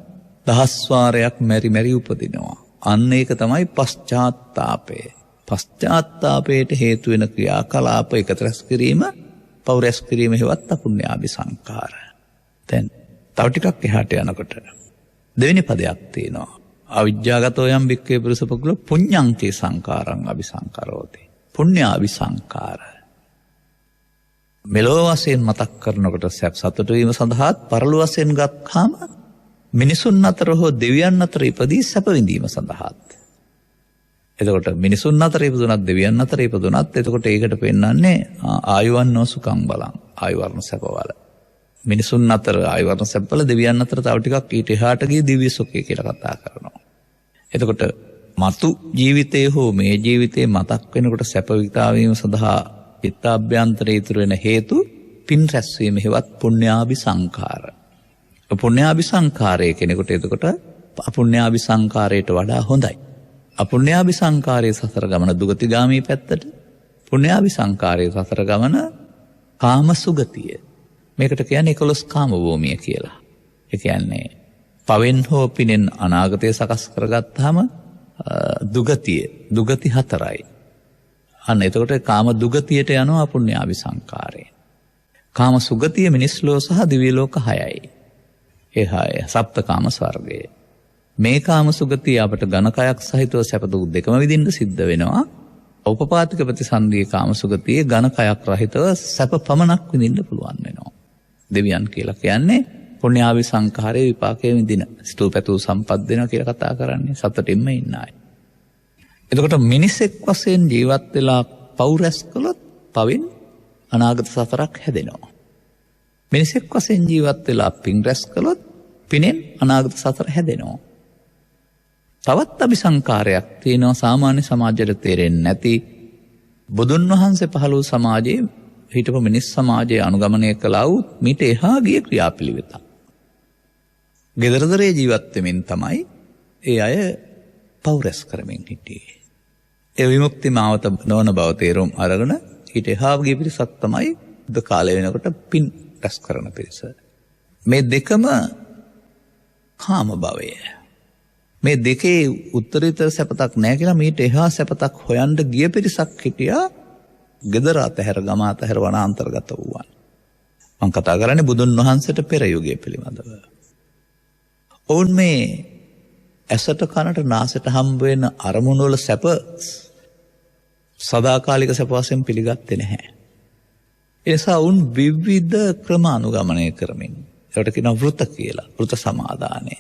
[SPEAKER 2] දහස් වාරයක් මෙරි උපදිනවා. අන්න ඒක තමයි පශ්චාත්තාපය. පශ්චාත්තාපයට හේතු වෙන ක්‍රියාකලාප එකතු රැස් කිරීම පව් රැස් කිරීම හේවත් අපුණ්‍යාභි සංඛාර. දැන් තව ටිකක් එහාට යනකොට දෙවෙනි පදයක් තියෙනවා. අවිජ්ජාගතෝ යම් බික්කේ පුරුෂපකුල පුඤ්ඤං සංඛාරං අபிසංකරෝති. පුණ්‍යාභි සංඛාර. මෙලොව වශයෙන් මතක් කරනකොට සතුට වීම සඳහාත් පරලොව වශයෙන් ගත්තාම මිනිසුන් අතර හෝ දෙවියන් අතර ඉපදී සැප විඳීම සඳහාත්. එතකොට මිනිසුන් අතර ඉපදුනත් දෙවියන් අතර ඉපදුනත් එතකොට ඒකට පෙන්වන්නේ ආයුවන්නෝ සුඛං බලං ආයුවර්ණ සැපවල. මිනිසුන් අතර ආයුවර්ණ සැපවල දෙවියන් අතර තව ටිකක් ඊට එහාට ගිය දිව්‍ය සුඛය කියලා කතා කරනවා. එතකොට මතු ජීවිතයේ හෝ මේ ජීවිතයේ මතක් වෙනකොට සැප විතාවීම සඳහා චිත්තාභ්‍යන්තරයේ ඉතුරු වෙන හේතු පින් රැස්වීම හේවත් පුණ්‍යාභි සංඛාර. පුණ්‍යාභි සංඛාරය කෙනෙකුට එතකොට අපුණ්‍යාභි සංඛාරයට වඩා හොඳයි. අපුණ්‍යාභි සංඛාරයේ සසර ගමන දුගතිගාමී පැත්තට, පුණ්‍යාභි සංඛාරයේ සසර ගමන කාම සුගතිය. මේකට කියන්නේ 11 කාම භූමිය කියලා. ඒ කියන්නේ පවෙන් හෝ පිනෙන් අනාගතය සකස් කරගත්තාම දුගති 4යි. අන්න එතකොට කාම දුගතියට යනවා අපුණ්‍යාභි සංඛාරය. කාම සුගතිය මිනිස් ලෝක සහ දිව්‍ය ලෝක 6යි. ඒ 6 සප්තකාම ස්වර්ගය. මේ කාම සුගතිය අපට ඝනකයක් සහිතව සැප දුක් දෙකම විඳින්න සිද්ධ වෙනවා. උපපාතික ප්‍රතිසන්දියේ කාම සුගතියේ ඝනකයක් රහිතව සැප පමණක් විඳින්න පුළුවන් වෙනවා. දෙවියන් කියලා කියන්නේ පුණ්‍යාභි සංඛාරයේ විපාකයේ විඳින ස්තූපතු සම්පත් දෙනවා කියලා කතා කරන්නේ සතුටින්ම ඉන්න අය. එතකොට මිනිසෙක් වශයෙන් ජීවත් වෙලා පව් රැස් කළොත් පවෙන් අනාගත සසරක් හැදෙනවා. මිනිසෙක් වශයෙන් ජීවත් වෙලා පින් රැස් කළොත් පිනෙන් අනාගත සසර හැදෙනවා. තවත් අபிසංකාරයක් තියෙනවා සාමාන්‍ය සමාජයට තේරෙන්නේ නැති බුදුන් වහන්සේ පහළ වූ සමාජයේ හිටපු මිනිස් සමාජයේ අනුගමනය කළා වූ මීට එහා ගිය ක්‍රියාපිළිවෙත. ගෙදරදොරේ ජීවත් වෙමින් තමයි ඒ අය පව් රැස් කරමින් හිටියේ. ඒ විමුක්ති මාවත නොවන බව තේරුම් අරගෙන ඊට එහා ගිය පිරිසක් තමයි ද කාලය වෙනකොට පින් රැස් කරන පිරිස. මේ දෙකම කාම භවය. මේ දෙකේ උත්තරීතර සැපතක් නැහැ කියලා මීට එහා සැපතක් හොයන්න ගිය පිරිසක් හිටියා. ගෙදර අතහැර ගම අතහැර වනාන්තරගත වූවන්. මම කතා කරන්නේ බුදුන් වහන්සේට පෙර යුගයේ පිළිබඳව. ඔවුන් මේ ඇසට කනට නාසයට හම්බ වෙන අරමුණු වල සැප සදාකාලික සැප වශයෙන් පිළිගත්තේ නැහැ. ඒ නිසා උන් විවිධ ක්‍රම අනුගමනය කරමින් ඒකට කියනවා වෘත කියලා. වෘත සමාදානය.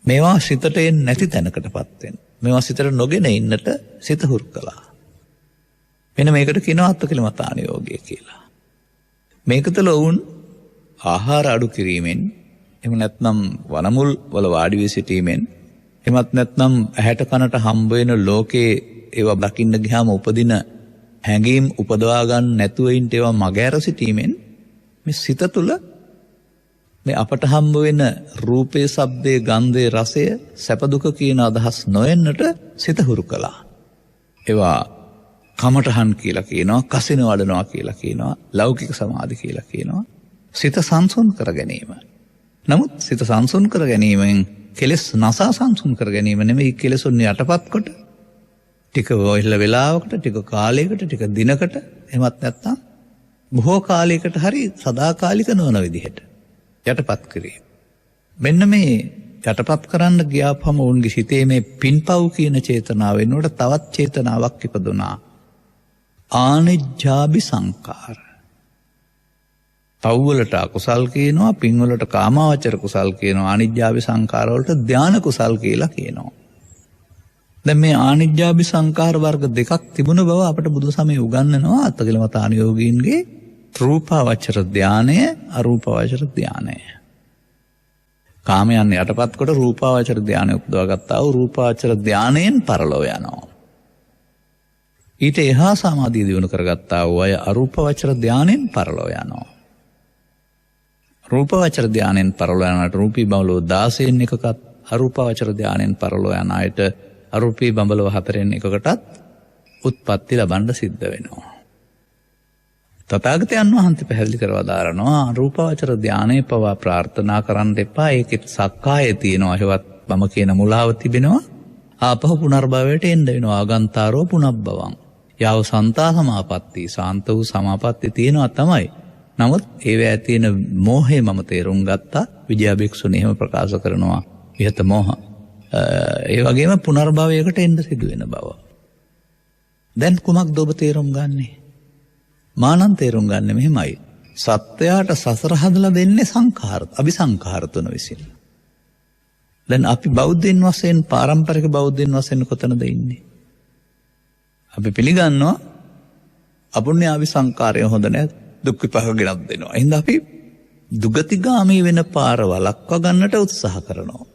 [SPEAKER 2] මේවා සිතට එන්නේ නැති තැනකටපත් වෙන. මේවා සිතට නොගෙන ඉන්නට සිත හුරු කළා. මෙන්න මේකට කියනවා අත්කිලමතානුയോഗය කියලා. මේක තුළ වුන් ආහාර අඩු කිරීමෙන් එහෙම නැත්නම් වනමුල් වල වාඩි වී සිටීමෙන් එහෙමත් නැත්නම් ඇහැට කනට හම්බ වෙන ලෝකේ ඒවා දකින්න ගියාම උපදින හැඟීම් උපදවා ගන්න නැතුව ඉන්න ඒවා මගහැර සිටීමෙන් මේ සිත තුළ මේ අපට හම්බ වෙන රූපේ, ශබ්දේ, ගන්ධේ, රසය, සැප දුක කියන අදහස් නොයෙන්නට සිත හුරු කළා. ඒවා කමටහන් කියලා කියනවා, කසින වඩනවා කියලා කියනවා, ලෞකික සමාධි කියලා කියනවා. සිත සංසුන් කර ගැනීම. නමුත් සිත සංසුන් කර ගැනීමෙන් කෙලෙස් නසා සංසුන් කර ගැනීම නෙමෙයි, කෙලෙසුන් යටපත් කොට ටික වෙලාවකට, ටික කාලයකට, ටික දිනකට එහෙමත් නැත්නම් බොහෝ කාලයකට හරි සදාකාලික නොවන විදිහට යටපත් කිරීම. මෙන්න මේ යටපත් කරන්න ගියාපම උන්ගේ හිතේ මේ පින්පව් කියන චේතනාව වෙනුවට තවත් චේතනාවක් ඉපදුනා. ආනිජ්ජාභි සංකාර. පව්වලට අකුසල් කියනවා, පින්වලට කාමාවචර කුසල් කියනවා, ආනිජ්ජාභි සංකාර වලට ධාන කුසල් කියලා කියනවා. දැන් මේ ආනිජ්ජාභි සංකාර වර්ග දෙකක් තිබුණ බව අපට බුදු සමය උගන්වනවා අත්කිලමතානුയോഗීන්ගේ රූපාවචර ධානය, අරූපාවචර ධානය. කාමයන් යටපත් කොට රූපාවචර ධානය උපදවා ගත්තා වූ රූපාවචර ධානයෙන් පරලොව යනවා. ඊට එහා සමාධිය දිනු කරගත්තා වූ අය අරූපාවචර ධානයෙන් පරලොව යනවා. රූපාවචර ධානයෙන් පරලොව යනට රූපී බඹලෝ 16න් එකකත්, අරූපාවචර ධානයෙන් පරලොව යන අයට අරූපී බඹලෝ 4න් එකකටත් උත්පත්ති ලබන්න සිද්ධ වෙනවා. තථාගතයන් වහන්සේ පැහැදිලි කරවා දාරනවා රූපාවචර ධානයේ පවා ප්‍රාර්ථනා කරන්න එපා. ඒකෙත් සක්කාය තියෙනවා. ඒවත් මම කියන මුලාව තිබෙනවා. ආපහු පුනර්භවයට එන්න වෙනවා. ආගන්තාරෝ පුනබ්බවං. යව සන්තා සමාපatti, සාන්ත වූ සමාපatti තියෙනවා තමයි. නමුත් ඒවැය තියෙන මෝහය මම තේරුම් ගත්තා. විජයා භික්ෂුණී එහෙම ප්‍රකාශ කරනවා. ඉහත මෝහ. ඒ වගේම පුනර්භවයකට එන්න සිදු වෙන බව. දැන් කුමක්ද ඔබ තේරුම් ගන්නේ? මානන් තේරුම් ගන්න මෙහෙමයි. සත්‍යයට සසර හදලා දෙන්නේ සංඛාර, අபிසංඛාර තුන විසින්. දැන් අපි බෞද්ධයන් වශයෙන්, පාරම්පරික බෞද්ධයන් වශයෙන් කොතනද ඉන්නේ? අපි පිළිගන්නවා අපුණ්‍ය අபிසංඛාරය හොඳ නැහැ, දුක් විපාක ගෙනත් දෙනවා. එහෙනම් අපි දුගතිගාමී වෙන පාර වළක්වා ගන්නට උත්සාහ කරනවා.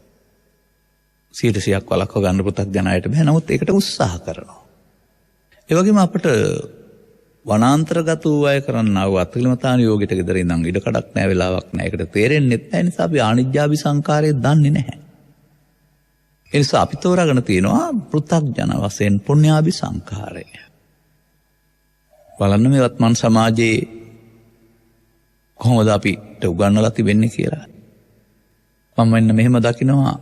[SPEAKER 2] 100ක් වළක්වා ගන්න පුතග්ජනයට බෑ. නමුත් ඒකට උත්සාහ කරනවා. ඒ වගේම අපිට වනාන්තරගත වූ අය කරන්නා වූ අත්කිලමතානුയോഗයට ගෙදර ඉඳන් ඉඩ කඩක් නැහැ, වෙලාවක් නැහැ. ඒකට තේරෙන්නේ නැහැ. නිසා අපි ආනිජ්ජාභි සංකාරය දන්නේ නැහැ. ඒ නිසා අපි තෝරාගෙන තියෙනවා පෘථග්ජන වශයෙන් පුණ්‍යාභි සංකාරය. බලන්න මේ වත්මන් සමාජයේ කොහොමද අපිට උගන්වලා තිබෙන්නේ කියලා. මම මෙන්න මෙහෙම දකිනවා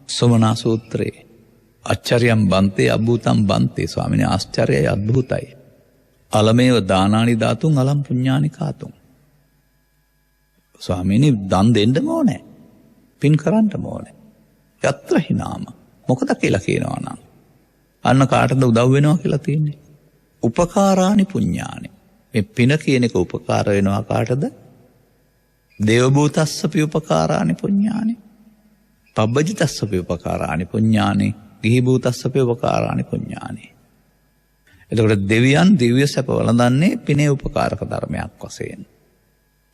[SPEAKER 2] සෝමනා සූත්‍රයේ. ආචාර්යම් බන්තේ අභූතම් බන්තේ. ස්වාමීනි ආශ්චර්යයි, අద్භූතයි. අලමේව දානානි ධාතුන් අලම් පුඤ්ඤානි කාතුන්. ස්වාමීනි දන් දෙන්න ඕනේ. පින් කරන්න ඕනේ. යත්‍ර හිනාම. මොකද කියලා කියනවා නම් අන්න කාටද උදව් වෙනවා කියලා තියෙන්නේ? උපකාරානි පුඤ්ඤානි. මේ පින කියන එක උපකාර වෙනවා කාටද? දේව භූතස්සපි උපකාරානි පුඤ්ඤානි. පබ්බජිතස්සපි උපකාරානි පුඤ්ඤානි. ගිහි භූතස්සපි උපකාරානි පුඤ්ඤානි. එතකොට දෙවියන් දිව්‍ය සැප වළඳන්නේ පිනේ උපකාරක ධර්මයක් වශයෙන්.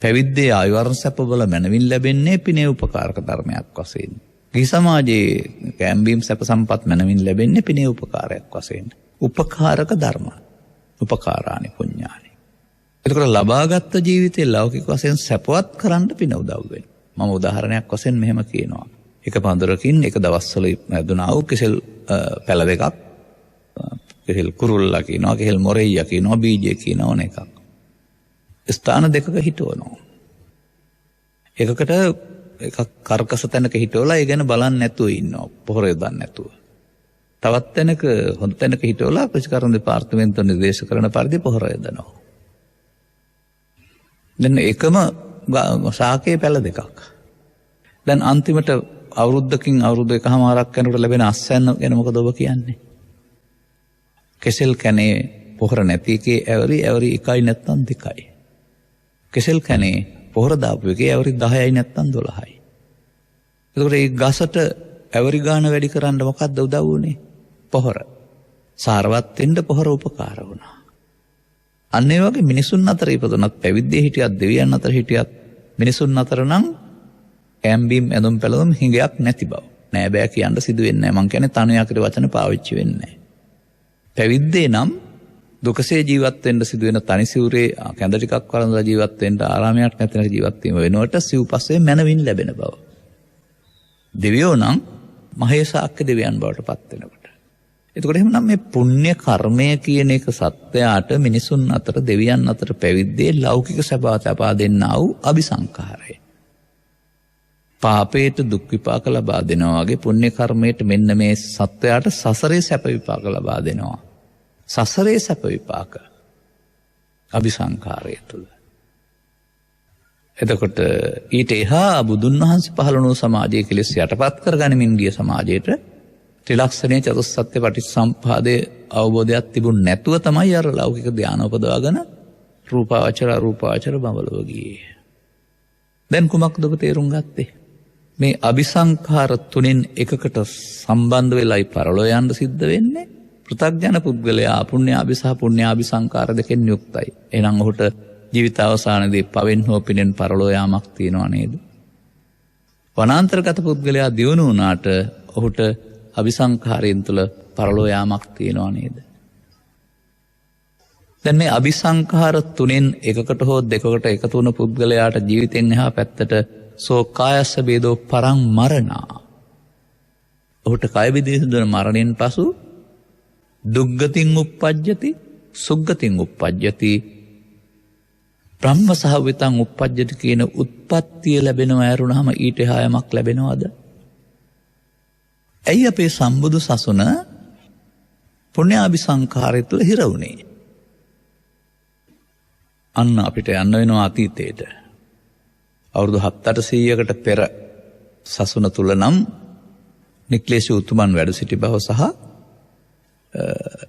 [SPEAKER 2] පැවිද්දේ ආයුර්ණ සැපවල මනවින් ලැබෙන්නේ පිනේ උපකාරක ධර්මයක් වශයෙන්. ගිහි සමාජයේ කැම්බීම් සැප සම්පත් මනවින් ලැබෙන්නේ පිනේ උපකාරයක් වශයෙන්. උපකාරක ධර්ම. උපකාරානි පුඤ්ඤානි. එතකොට ලබාගත් ජීවිතේ ලෞකික වශයෙන් සැපවත් කරන්න පින උදව් වෙනවා. මම උදාහරණයක් වශයෙන් මෙහෙම කියනවා. එක පඳුරකින් එක දවස්වල මැදුනා වූ කෙසෙල් පැල දෙකක්, කෙසෙල් කුරුල්ලා කියනවා, කෙසෙල් මොරෙයියා කියනවා, බීජය කියනවා නේ එකක්. ස්ථාන දෙකක හිටවනවා. එකකට එකක් කර්කස තැනක හිටවලා ඒ ගැන බලන්නේ නැතුව ඉන්නවා, පොහොර යොදන්නේ නැතුව. තවත් තැනක හොඳ තැනක හිටවලා කෘෂිකර්ම දෙපාර්තමේන්තුව නිර්දේශ කරන පරිදි පොහොර යොදනවා. දැන් එකම ශාකයේ පැල දෙකක්. දැන් අන්තිමට අවුරුද්දකින් අවුරුදු එකමාරක් යනකොට ලැබෙන අස්වැන්න ගැන මොකද ඔබ කියන්නේ? කෙසෙල් කැනේ පොහොර නැති එකේ ඇවරි 1යි නැත්නම් 2යි. කෙසෙල් කැනේ පොහොර දාපු එකේ ඇවරි 10යි නැත්නම් 12යි. එතකොට මේ ගසට ඇවරි ගාන වැඩි කරන්න මොකද්ද උදව් වුනේ? පොහොර. සාරවත් වෙන්න පොහොර උපකාර වුණා. අන්න ඒ වගේ මිනිසුන් අතර ඉපදුනත්, පැවිද්දේ හිටියත්, දෙවියන් අතර හිටියත් මිනිසුන් අතර නම් ඇම්බීම් ඇඳුම් පැළඳුම් හිඟයක් නැති බව. නෑ බෑ කියන්න සිදු වෙන්නේ නැහැ. මං කියන්නේ තනුයාකට වචන පාවිච්චි වෙන්නේ නැහැ. පැවිද්දේ නම් දුකසේ ජීවත් වෙන්න සිදු වෙන තනිසිවුරේ කැඳ ටිකක් වළඳලා ජීවත් වෙන්න, ආරාමයක් නැතිනක ජීවත් වීම වෙනුවට සිව්පස්සේ මැනවින් ලැබෙන බව. දෙවියෝ නම් මහේසාක්‍ය දෙවියන් බවට පත් වෙනකොට. එතකොට එහෙනම් මේ පුණ්‍ය කර්මය කියන එක සත්‍යයට මිනිසුන් අතර, දෙවියන් අතර පැවිද්දේ ලෞකික සබාත අපා දෙන්නා වූ අபிසංඛාරය. පාපයට දුක් විපාක ලබා දෙනවා වගේ පුණ්‍ය කර්මයට මෙන්න මේ සත්‍යයට සසරේ සැප විපාක ලබා දෙනවා. සසරේ සැප විපාක අபிසංඛාරය තුල. එතකොට ඊට එහා බුදුන් වහන්සේ පහළ වුණු සමාජයේ කෙලෙස් යටපත් කරගනිමින් ගිය සමාජයට ත්‍රිලක්ෂණයේ චතුස්සත්‍ය පටිච්චසමුප්පාදයේ අවබෝධයක් තිබුණ නැතුව තමයි අර ලෞකික ධානය උපදවාගෙන රූපාවචර අරූපාවචර බඹලව ගියේ. දැන් කුමක්ද ඔබ තේරුම් ගත්තේ? මේ අபிසංඛාර තුනෙන් එකකට සම්බන්ධ වෙලයි පරලෝ යන්න සිද්ධ වෙන්නේ. පෘථග්ජන පුද්ගලයා පුණ්‍යාභි සහ පුණ්‍යාභිසංඛාර දෙකෙන් යුක්තයි. එහෙනම් ඔහුට ජීවිත අවසානයේදී පවෙන් හෝ පිනෙන් පරලෝ යාමක් තියෙනවා නේද? වනාන්තරගත පුද්ගලයා දියුණු වුණාට ඔහුට අபிසංඛාරයෙන් තුල පරලෝ යාමක් තියෙනවා නේද? දැන් මේ අபிසංඛාර තුනෙන් එකකට හෝ දෙකකට එකතු වුණ පුද්ගලයාට ජීවිතෙන් එහා පැත්තට සෝ කායස්ස බේදෝ පරං මරණා. ඔහුට කය බෙදෙන මරණයෙන් පසු දුග්ගතින් උප්පජ්ජති, සුග්ගතින් උප්පජ්ජති, බ්‍රහ්ම සහවිතං උප්පජ්ජති කියන උත්පත්තිය ලැබෙනවා. ඇරුණාම ඊට එහා යමක් ලැබෙනවද? ඇයි අපේ සම්බුදු සසුන පුණ්‍යාභිසංඛාරය තුළ හිර වුණේ? අන්න අපිට යන්න වෙනවා අතීතයට. අවුරුදු 700කට පෙර සසුන තුළ නම් නික්ලේශ උතුමන් වැඩ සිටි බව සහ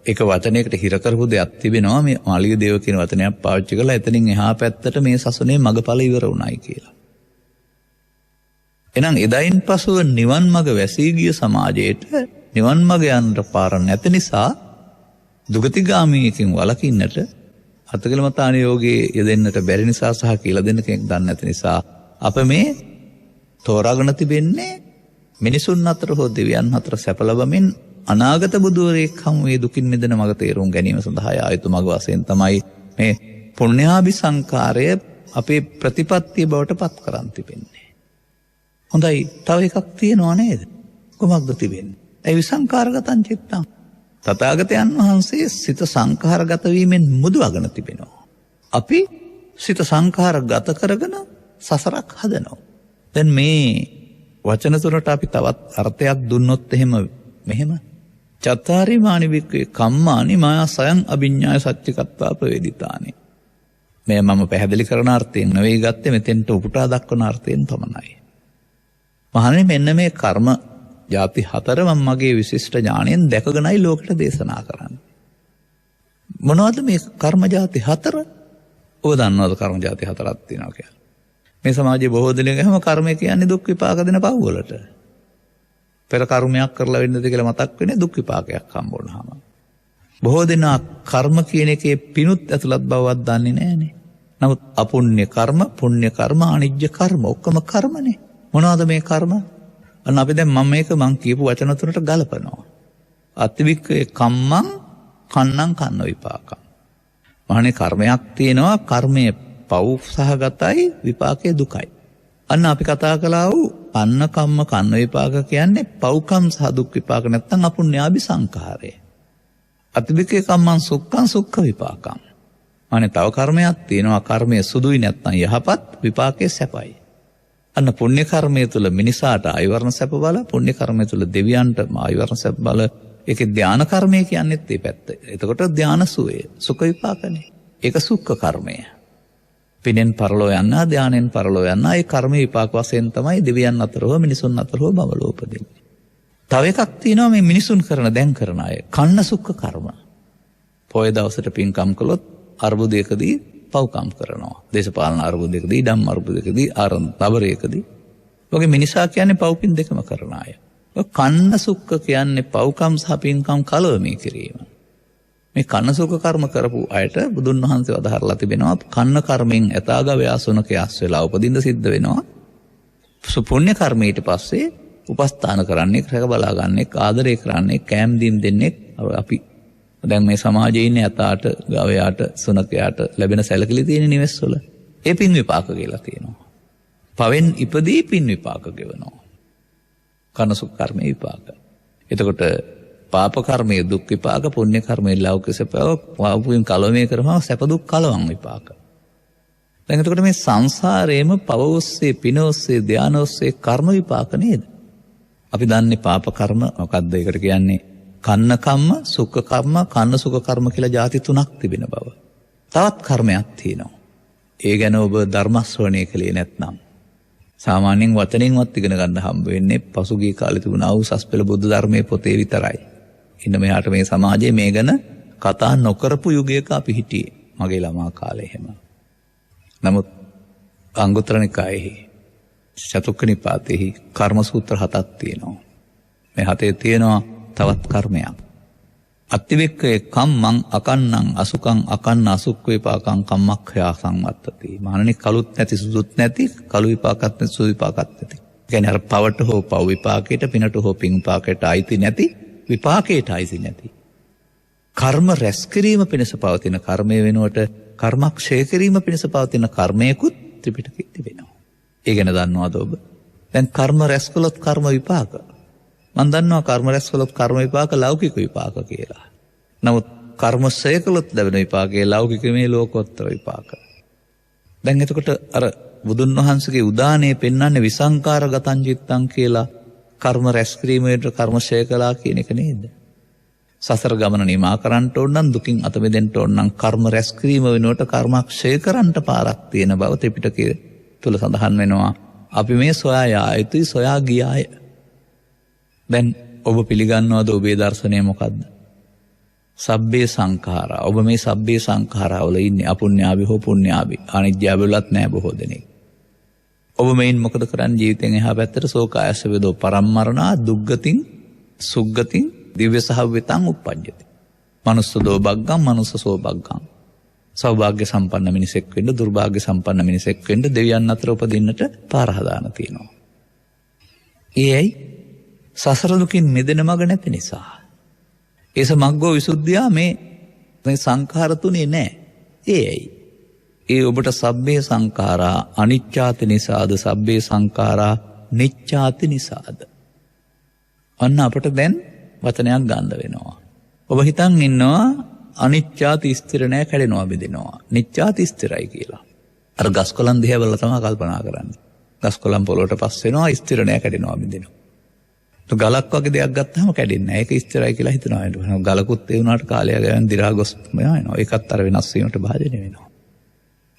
[SPEAKER 2] එක වචනයකට හිර කරපු දෙයක් තිබෙනවා. මේ මාළිග දේව කියන වචනයක් පාවිච්චි කරලා එතනින් එහා පැත්තට මේ සසුනේ මගඵල ඉවර වුණයි කියලා. එහෙනම් එදයින් පසුව නිවන් මඟ වැසී ගිය සමාජයට නිවන් මඟ යන්න පාර නැති නිසා දුගතිගාමීකින් වළකින්නට අත්කලමතාන යෝගයේ යෙදෙන්නට බැරි නිසා සහ කියලා දෙන්න කෙනෙක් දන්නේ නැති නිසා අප මේ තෝරාගෙන තිබෙන්නේ මිනිසුන් අතර හෝ දෙවියන් අතර සැප ලැබමින් අනාගත බුදුවරයෙක් හමු වේ දුකින් මිදෙන මඟ තේරුම් ගැනීම සඳහා ආයුතු මඟ වශයෙන් තමයි මේ පුණ්‍යාභිසංඛාරය අපේ ප්‍රතිපත්තිය බවට පත් කරන් තිබෙන්නේ. හොඳයි, තව එකක් තියෙනවා නේද? කොහොමද තිබෙන්නේ? ඒ විසංඛාරගතං චිත්තං. තථාගතයන් වහන්සේ සිත සංඛාරගත වීමෙන් මුදවගෙන තිබෙනවා. අපි සිත සංඛාරගත කරගෙන සසරක් හදනවා. දැන් මේ වචන තුනට අපි තවත් අර්ථයක් දුන්නොත් එහෙම මෙහෙම චත්තාරි මානි වික්කේ කම්මානි මායා සයං අභිඤ්ඤාය සච්චිකත්වා ප්‍රවේදිතානි. මේ මම පැහැදිලි කරන අර්ථයෙන් නෙවෙයි ගත්තේ, මෙතෙන්ට උපුටා දක්වන අර්ථයෙන් පමණයි. මහණෙනි, මෙන්න මේ කර්ම ಜಾති 4 මම මගේ විශිෂ්ට ඥාණයෙන් දැකගෙනයි ලෝකෙට දේශනා කරන්නේ. මොනවද මේ කර්ම ಜಾති 4? ඔබ දන්නවද කර්ම ಜಾති 4ක් තියෙනවා කියලා? මේ සමාජයේ බොහෝ දෙනෙක් හැම කර්මය කියන්නේ දුක් විපාක දෙන පව් වලට. පෙර කර්මයක් කරලා වෙන්නද කියලා මතක් වෙන්නේ දුක් විපාකයක් හම්බුනහම. බොහෝ දෙනා කර්ම කියන එකේ පිණුත් ඇතුළත් බවවත් දන්නේ නැහනේ. නමුත් අපුණ්‍ය කර්ම, පුණ්‍ය කර්ම, අනිජ්‍ය කර්ම ඔක්කොම කර්මනේ. මොනවද මේ කර්ම? අන්න අපි දැන් මම කියපු වචන තුනට ගලපනවා. අත්වික්කේ කම්මං කන්නං කන්න විපාකං. මහණේ කර්මයක් තියෙනවා කර්මය පව් සහගතයි විපාකයේ දුකයි. අන්න අපි කතා කළා වූ අන්න කම්ම කන්න විපාක කියන්නේ පව්කම් සහ දුක් විපාක නැත්නම් අපුඤ්ඤාභි සංඛාරය. අතිවිකේ කම්මං සුක්ඛං සුක්ඛ විපාකං. අනේ තව කර්මයක් තියෙනවා කර්මය සුදුයි නැත්නම් යහපත් විපාකයේ සැපයි. අන්න පුණ්‍ය කර්මය තුල මිනිසාට ආයවර්ණ සැප බල පුණ්‍ය කර්මය තුල දෙවියන්ට ආයවර්ණ සැප බල ඒකේ ධාන කර්මය කියන්නේත් මේ පැත්ත. එතකොට ධාන සුවේ සුඛ විපාකනේ. ඒක සුඛ කර්මය. පිනෙන් පරලෝ යන්නා ධානයෙන් පරලෝ යන්නා ඒ කර්ම විපාක වශයෙන් තමයි දෙවියන් අතර හෝ මිනිසුන් අතර හෝ බවලෝ උපදින්නේ. තව එකක් තියෙනවා මේ මිනිසුන් කරන දැන් කරන අය කන්න සුඛ කර්ම. පොය දවසට පින්කම් කළොත් අර්බුදයකදී පව්කම් කරනවා. දේශපාලන අර්බුදයකදී ධම්ම අර්බුදයකදී ආරම්භවරයකදී. ඔගේ මිනිසා කියන්නේ පව්පින් දෙකම කරන අය. කන්න සුක්ඛ කියන්නේ පව්කම් සහ පින්කම් කලවමී කිරීම. මේ කන්න සුඛ කර්ම කරපු අයට බුදුන් වහන්සේ වදාහරලා තිබෙනවා කන්න කර්මෙන් ඇතාගව යාසුනක යස් වෙලා උපදින්න සිද්ධ වෙනවා. පුණ්‍ය කර්මයට පස්සේ උපස්ථාන කරන්නේ රැක බලා ගන්නෙ ආදරය කරන්නේ කෑම් දීම් දෙන්නේ අපි දැන් මේ සමාජයේ ඉන්න ඇතාට ගවයාට සුනකයාට ලැබෙන සැලකිලි තියෙන නිවෙස්වල ඒ පින් විපාක කියලා තියෙනවා. පවෙන් ඉපදී පින් විපාක ගෙවනවා. කනසුක් කර්මයේ විපාක. එතකොට පාප කර්මයේ දුක් විපාක පුණ්‍ය කර්මයේ ලෞකික සැප පාපුවෙන් කලවමේ කරනවා සැප දුක් කලවම් විපාක. දැන් එතකොට මේ සංසාරේම පව ඔස්සේ පින ඔස්සේ ධාන ඔස්සේ කර්ම විපාක නේද? අපි දන්නේ පාප කර්ම මොකක්ද ඒකට කියන්නේ කන්න කම්ම සුඛ කර්ම කන්න සුඛ කර්ම කියලා ಜಾති තුනක් තිබෙන බව. තවත් කර්මයක් තියෙනවා. ඒ ගැන ඔබ ධර්ම ශ්‍රවණය කළේ නැත්නම් සාමාන්‍යයෙන් වචනෙන්වත් ඉගෙන ගන්න හම්බ වෙන්නේ පසුගිය කාලේ තිබුණා වූ සස්පෙළ බුද්ධ ධර්මයේ පොතේ විතරයි. ඉන්න මෙහාට මේ සමාජයේ මේ ගැන කතා නොකරපු යුගයක අපි හිටියේ. මගේ ළමා කාලේ එහෙම. නමුත් අංගුත්තර නිකායේ චතුක්ක නිපාතේහි කර්ම සූත්‍ර 7ක් තියෙනවා. මේ 7 තියෙනවා තවත් කර්මයක්. අත්තිවික්කේ කම්මං අකන්නං අසුකං අකන්න අසුක් විපාකං කම්මක්ඛයා සංවත්තති. මහණනි කලුත් නැති සුදුත් නැති කලු විපාකත් නැති සුදු විපාකත් නැති. ඒ කියන්නේ අර පවට හෝ පව් විපාකයට පිනට හෝ පින් විපාකයට අයිති නැති විපාකයට අයිති නැති. කර්ම රැස් කිරීම පිණිස පවතින කර්මය වෙනුවට කර්මක්ෂය කිරීම පිණිස පවතින කර්මයකුත් ත්‍රිපිටකයේ තිබෙනවා. ඒ ගැන දන්නවද ඔබ? දැන් කර්ම රැස් කළොත් කර්ම විපාක. මම දන්නවා කර්ම රැස් කළොත් කර්ම විපාක ලෞකික විපාක කියලා. නමුත් කර්ම ක්ෂය කළොත් ලැබෙන විපාකයේ ලෞකික මේ ලෝකෝත්තර විපාක. දැන් එතකොට අර බුදුන් වහන්සේගේ උදානේ පෙන්වන්නේ විසංකාරගතං චිත්තං කියලා කර්ම රැස් කිරීමේට කර්ම ක්ෂය කළා කියන එක නේද? සසර ගමන නිමා කරන්න ඕන නම් දුකින් අත මිදෙන්න ඕන නම් කර්ම රැස් කිරීම වෙනුවට කර්ම ක්ෂය කරන්න පාරක් තියෙන බව ත්‍රිපිටකයේ තුල සඳහන් වෙනවා. අපි මේ සොයා යා යුතුයි සොයා ගියාය. දැන් ඔබ පිළිගන්නවද ඔබේ දර්ශනය මොකද්ද? සබ්බේ සංඛාරා. ඔබ මේ සබ්බේ සංඛාරාවල ඉන්නේ අපුඤ්ඤාභි හෝ පුඤ්ඤාභි. අනිත්‍යවලත් නැහැ බොහෝ දෙනෙක්. ඔබ මේන් මොකද කරන්නේ ජීවිතෙන් එහා පැත්තට සෝකායස වේදෝ පරම්මරණා දුග්ගතින් සුග්ගතින් දිව්‍ය සහව්‍යතං උප්පජ්ජති. මනුස්ස දෝබග්ගම් මනුස්ස සෝබග්ගම්. සෞභාග්‍ය සම්පන්න මිනිසෙක් වෙන්න දුර්භාග්‍ය සම්පන්න මිනිසෙක් වෙන්න දෙවියන් අතර උපදින්නට පාර හදාන තියෙනවා. ඒයි සසර දුකින් මිදෙන මඟ නැති නිසා. ඒස මග්ගෝ විසුද්ධියා මේ සංඛාර තුනේ නැහැ. ඒයි. ඒ ඔබට සබ්බේ සංඛාරා අනිච්ඡාති නිසාද සබ්බේ සංඛාරා නිච්ඡාති නිසාද? අන්න අපට දැන් වචනයක් ගන්න වෙනවා. ඔබ හිතන් ඉන්නවා අනිච්ඡාති ස්ථිර නැහැ කැඩෙනවා බෙදෙනවා. නිච්ඡාති ස්ථිරයි කියලා. අර ගස් කොළන් දිහා බලලා තමයි කල්පනා කරන්නේ. ගස් කොළන් පොළොවට පස් වෙනවා ස්ථිර නැහැ කැඩෙනවා බෙදෙනවා. ගලක් වගේ දෙයක් ගත්තාම කැඩෙන්නේ නැහැ. ඒක ස්ථිරයි කියලා හිතනවා. ගලකුත් ඒ වුණාට කාලය ගමන් දි รา ගොස් යනවා. ඒකත් අර වෙනස් වීමට භාජනය වෙනවා.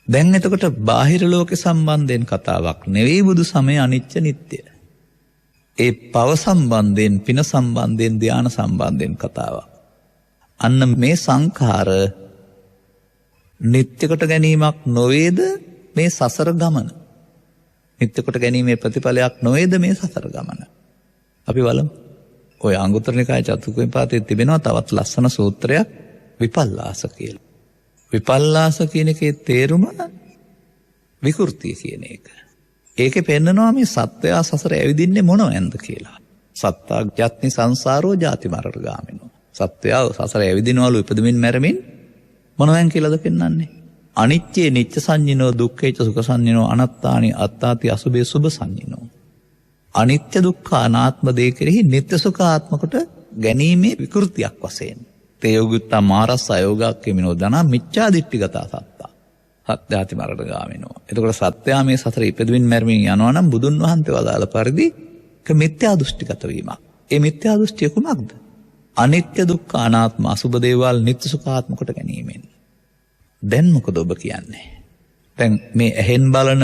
[SPEAKER 2] දැන් එතකොට බාහිර ලෝක සම්බන්ධයෙන් කතාවක් නෙවෙයි බුදු සමය අනිච්ච නිට්ටය. ඒ පව සම්බන්ධයෙන් පින සම්බන්ධයෙන් ධාන සම්බන්ධයෙන් කතාවක්. අන්න මේ සංඛාර නිට්ටය කොට ගැනීමක් නොවේද මේ සසර ගමන? නිට්ටය කොට ගැනීමේ ප්‍රතිඵලයක් නොවේද මේ සසර ගමන? අපි බලමු. ඔය අංගුත්තර නිකාය චතුක්ක නිපාතයේ තිබෙනවා තවත් ලස්සන සූත්‍රයක් විපල්ලාස කියලා. විපල්ලාස කියන එකේ තේරුම විකෘතිය කියන එක. ඒකේ පෙන්නනවා මේ සත්වයා සසර ඇවිදින්නේ මොනවෙන්ද කියලා. සත්තා ජාත්නි සංසාරෝ ජාති මරණ ගාමිනෝ. සත්වයා සසර ඇවිදිනවලු ඉපදෙමින් මැරෙමින් මොනවැන් කියලාද පෙන්වන්නේ? අනිච්චේ නිච්ච සංඤිනෝ දුක්ඛේච සුඛ සංඤිනෝ අනත්තානි අත්තාති අසුභේ සුභ සංඤිනෝ. අනිත්‍ය දුක්ඛ අනාත්ම දේ කෙරෙහි නිත්‍ය සුඛ ආත්ම කොට ගැනීමේ විකෘතියක් වශයෙන් තේයෝගුත්තා මාරස්ස අයෝගක් කියමිනෝ දන මිච්ඡා දිට්ඨිගතා සත්තා සත්‍යාති මරණ ගාමිනෝ. එතකොට සත්‍යා මේ සතර ඉපදෙමින් මැරෙමින් යනවා නම් බුදුන් වහන්සේ වදාළ පරිදි මිත්‍යා දෘෂ්ටිගත වීමක්. ඒ මිත්‍යා දෘෂ්ටිය කුමක්ද? අනිත්‍ය දුක්ඛ අනාත්ම අසුභ දේවල් නිත්‍ය සුඛ ආත්ම කොට ගැනීමෙන්. දැන් මොකද ඔබ කියන්නේ? දැන් මේ ඇහෙන් බලන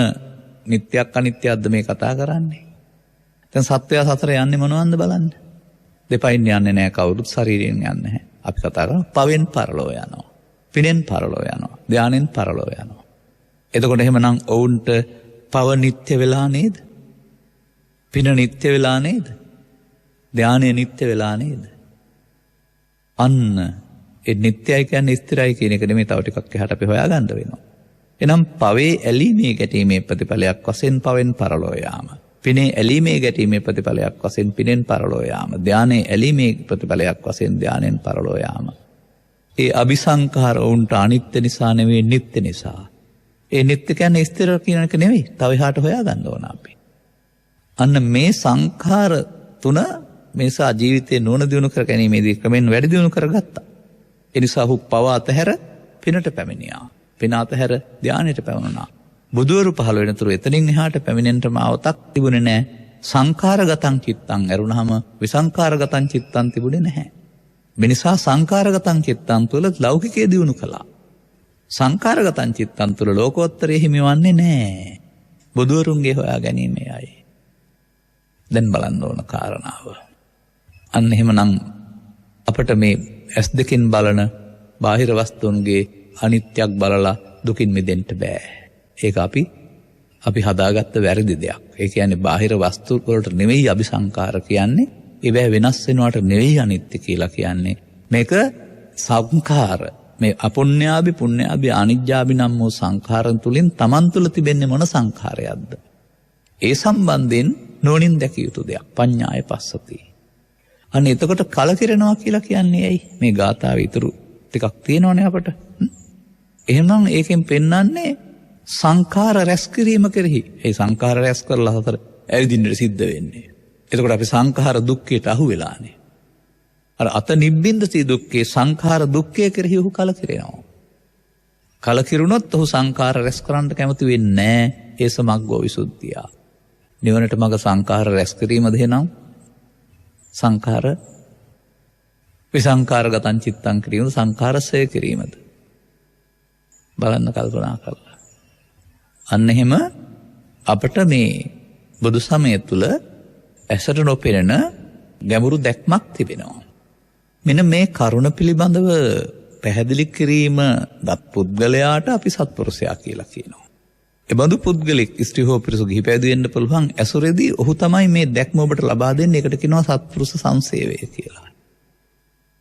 [SPEAKER 2] නිත්‍යයක් අනිත්‍යයක්ද මේ කතා කරන්නේ? දැන් සත්‍යය සතර යන්නේ මොනවන්ද බලන්න? දෙපයින් යන්නේ නැහැ කවුරුත්, ශරීරයෙන් යන්නේ නැහැ. අපි කතා කරා පවෙන් පරලෝ යනවා. පිනෙන් පරලෝ යනවා. ධානයෙන් පරලෝ යනවා. එතකොට එහෙමනම් ඔවුන්ට පව නිත්‍ය වෙලා නේද? පින නිත්‍ය වෙලා නේද? ධානය නිත්‍ය වෙලා නේද? අන්න ඒ නිත්‍යයි කියන්නේ ස්ථිරයි කියන එක නෙමෙයි, තව ටිකක් එහාට අපි හොයාගන්න වෙනවා. එනම් පවේ ඇලීමේ ගැටීමේ ප්‍රතිඵලයක් වශයෙන් පවෙන් පරලෝ යාම. පිනේ ඇලීමේ ගැටීමේ ප්‍රතිඵලයක් වශයෙන් පිනෙන් පරලෝ යාම. ධානයේ ඇලීමේ ප්‍රතිඵලයක් වශයෙන් ධානයෙන් පරලෝ යාම. ඒ අபிසංඛාර උන්ට අනිත්‍ය නිසා නෙවෙයි, නිත්‍ය නිසා. ඒ නිත්‍ය කියන්නේ ස්ථිර කියන එක නෙවෙයි, තව එහාට හොයාගන්න ඕන අපි. අන්න මේ සංඛාර තුන මේසා ජීවිතේ නුවණ දියුණු කර ගැනීමේදී ක්‍රමෙන් වැඩි දියුණු කරගත්තා. ඒ නිසා ඔහු පව අතහැර පිනට පැමිණියා. පින අතහැර ධානයට පැමුණා. බුදුවරු පහළ වෙනතුරු එතනින් එහාට පැමිණෙන්නම අවතක් තිබුණේ නැහැ. සංඛාරගතං චිත්තං ඇරුණාම විසංඛාරගතං චිත්තං තිබුණේ නැහැ. මේ නිසා සංඛාරගතං චිත්තං තුළ ලෞකිකයේ දියුණු කළා. සංඛාරගතං චිත්තං තුළ ලෝකෝත්තරයේ හිමිවන්නේ නැහැ. බුදුවරුන්ගේ හොයා ගැනීමේ අය. දැන් බලන්න ඕන කාරණාව. අන්න එහෙමනම් අපට මේ ඇස් දෙකෙන් බලන බාහිර වස්තුන්ගේ අනිත්‍යක් බලලා දුකින් මිදෙන්න බෑ. ඒක අපි හදාගත්ත වැරදි දෙයක්. ඒ කියන්නේ බාහිර වස්තු වලට නෙවෙයි අபிසංකාර කියන්නේ. ඒවැ වෙනස් වෙනවට නෙවෙයි අනිත්‍ය කියලා කියන්නේ. මේක සංඛාර. මේ අපුඤ්ඤාභි පුඤ්ඤාභි අනිජ්ජාභි නම් වූ සංඛාරන් තුලින් Taman තුල තිබෙන්නේ මොන සංඛාරයක්ද? ඒ සම්බන්ධයෙන් නෝනින් දැකිය යුතු දෙයක්. පඤ්ඤාය පස්සති. අන්න එතකොට කලකිරෙනවා කියලා කියන්නේ ඇයි? මේ ගාථාවේ ඉතුරු ටිකක් තියෙනවනේ අපට. එහෙනම් ඒකෙන් පෙන්වන්නේ සංඛාර රැස් කිරීම කෙරෙහි. ඒ සංඛාර රැස් කරලා හතර ඇවිදින්නට සිද්ධ වෙන්නේ. එතකොට අපි සංඛාර දුක්ඛයට අහු වෙලානේ. අර අත නිබ්බින්දති දුක්ඛේ සංඛාර දුක්ඛය කෙරෙහි ඔහු කලකිරෙනවා. කලකිරුණොත් ඔහු සංඛාර රැස් කරන්න කැමති වෙන්නේ නැහැ. ඒ සමග්ගෝ විසුද්ධිය. නිවනට මග සංඛාර රැස් කිරීම දෙනම් සංඛාර විසංඛාරගතං චිත්තං කිරීම සංඛාරසය කිරීමද? බලන්න කල්පනා කරලා. අන්න එහෙම අපට මේ බුදු සමය තුල ඇසට නොපෙනෙන ගැඹුරු දැක්මක් තිබෙනවා. මෙන්න මේ කරුණ පිළිබඳව පැහැදිලි කිරීම දත් පුද්ගලයාට අපි සත්පුරුෂයා කියලා කියනවා. එබඳු පුද්ගලෙක් ස්ත්‍රී හෝ පුරුෂ ගිහි පැවිදි වෙන්න පුළුවන් ඇසුරේදී ඔහු තමයි මේ දැක්ම ඔබට ලබා දෙන්නේ. ඒකට කියනවා සත්පුරුෂ සංසේවය කියලා.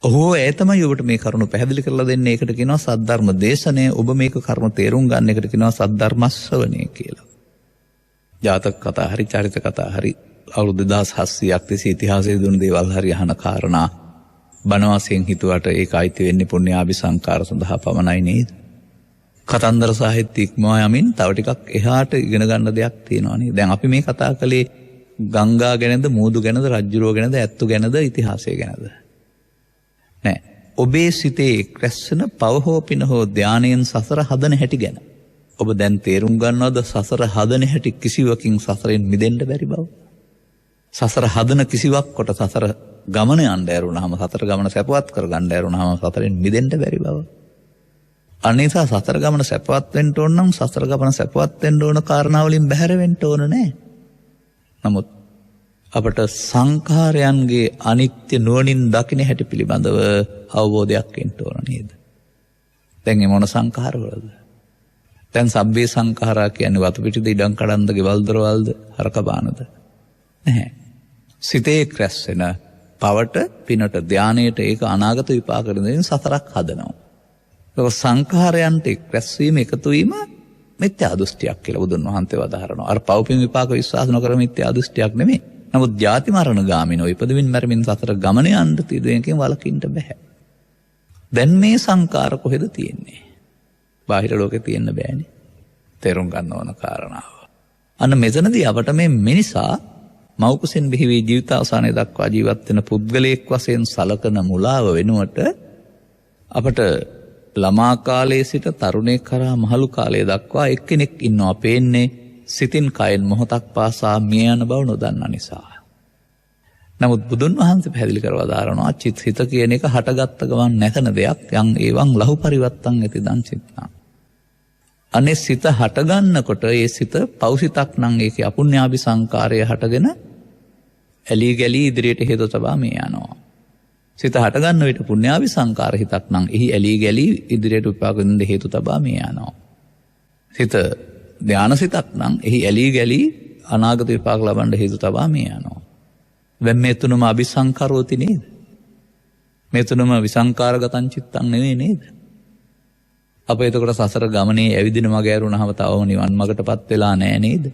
[SPEAKER 2] ඔහු ඒ තමයි ඔබට මේ කරුණ පැහැදිලි කරලා දෙන්නේ. ඒකට කියනවා සද්ධර්ම දේශනය. ඔබ මේක කර්ම තේරුම් ගන්න එකට කියනවා සද්ධර්ම ශ්‍රවණය කියලා. ජාතක කතා හරි චරිත කතා හරි අවුරුදු 2700ක් තිස්සේ ඉතිහාසයේ දුන්න දේවල් හරි අහන කාරණා බණවාසයෙන් හිතුවට ඒක අයිති වෙන්නේ පුණ්‍යාභි සංකාර සඳහා පමණයි නේද? කතන්දර සාහිත්‍ය ඉක්මවා යමින් තව ටිකක් එහාට ඉගෙන ගන්න දෙයක් තියෙනවා නේද? දැන් අපි මේ කතා කළේ ගංගා ගැනද, මූදු ගැනද, රජ්ජුරුව ගැනද, ඇත්තු ගැනද, ඉතිහාසය ගැනද? නෑ. ඔබේ සිතේ රැස්සෙන පව හෝ පින හෝ ධානයෙන් සසර හදන හැටි ගැන. ඔබ දැන් තේරුම් ගන්නවද සසර හදන හැටි කිසිවකින් සසරෙන් මිදෙන්න බැරි බව? සසර හදන කිසිවක් කොට සසර ගමන යන්න ඇරුණාම, සතර ගමන සැපවත් කරගන්න ඇරුණාම සසරෙන් මිදෙන්න බැරි බව. අනිසා සතර ගමන සැපවත් වෙන්න ඕන නම් සසර ගමන සැපවත් වෙන්න ඕන කාරණා වලින් බැහැර වෙන්න ඕන නෑ. නමුත් අපට සංඛාරයන්ගේ අනිත්‍ය නුවණින් දකින හැටි පිළිබඳව අවබෝධයක් එන්න ඕන නේද? දැන් මේ මොන සංඛාරවලද? දැන් සබ්බේ සංඛාරා කියන්නේ වතු පිටිද, ඉඩම් කඩන්ද, ගෙවල් දොරවල්ද, හරක බානද? නැහැ. සිතේ ක්‍රැස්සෙන පවට, පිනට, ධානයට ඒක අනාගත විපාක දෙමින් සතරක් හදනවා. ඒක සංඛාරයන්ට ක්‍රැස්වීම එකතු වීම මිත්‍යා දෘෂ්ටියක් කියලා බුදුන් වහන්සේ වදාහරනවා. අර පව්පින් විපාක විශ්වාස නොකර මිත්‍යා දෘෂ්ටියක් නෙමෙයි. නමුත් ජාති මරණ ගාමිනෝ ඉපදෙමින් මැරෙමින් සතර ගමන යන්න තියෙන එකෙන් වළකින්න බෑ. දැන් මේ සංකාර කොහෙද තියෙන්නේ? බාහිර ලෝකේ තියෙන්න බෑනේ. තේරුම් ගන්න ඕන කාරණාව. අන්න මෙතනදී අපට මේ මිනිසා මව්කුසෙන් බිහි වී ජීවිතාවසානය දක්වා ජීවත් වෙන පුද්ගලයෙක් වශයෙන් සලකන මුලාව වෙනුවට අපට ළමා කාලයේ සිට තරුණයෙක් කරා මහලු කාලය දක්වා එක්කෙනෙක් ඉන්නවා පේන්නේ සිතින් කයෙන් මොහොතක් පාසා මිය යන බව නොදන්නා නිසා. නමුත් බුදුන් වහන්සේ පැහැදිලි කරලා දාරනවා චිත් හිත කියන එක හටගත්ත ගමන් නැතන දෙයක් යම් ඒවං ලහු පරිවත්තං ඇති දන් චිත්තං. අනේ සිත හටගන්නකොට ඒ සිත පෞසිතක් නම් ඒකේ අපුඤ්ඤාභි සංකාරය හටගෙන ඇලී ගලී ඉදිරියට හේතු තබා මේ යනවා. සිත හටගන්න විට පුඤ්ඤාභි සංකාර හිතක් නම් එහි ඇලී ගලී ඉදිරියට විපාක දෙන්න හේතු තබා මේ යනවා. සිත ධානසිතක් නම් එහි ඇලී ගලී අනාගත විපාක ලබන්න හේතු තබා මේ යනවා. දැන් මේ තුනම අபிසංකරෝති නේද? මේ තුනම විසංකාරගතං චිත්තං නෙවෙයි නේද? අප එතකොට සසර ගමනේ ඇවිදින මග ඇරුණාම තවම නිවන් මගටපත් වෙලා නැහැ නේද?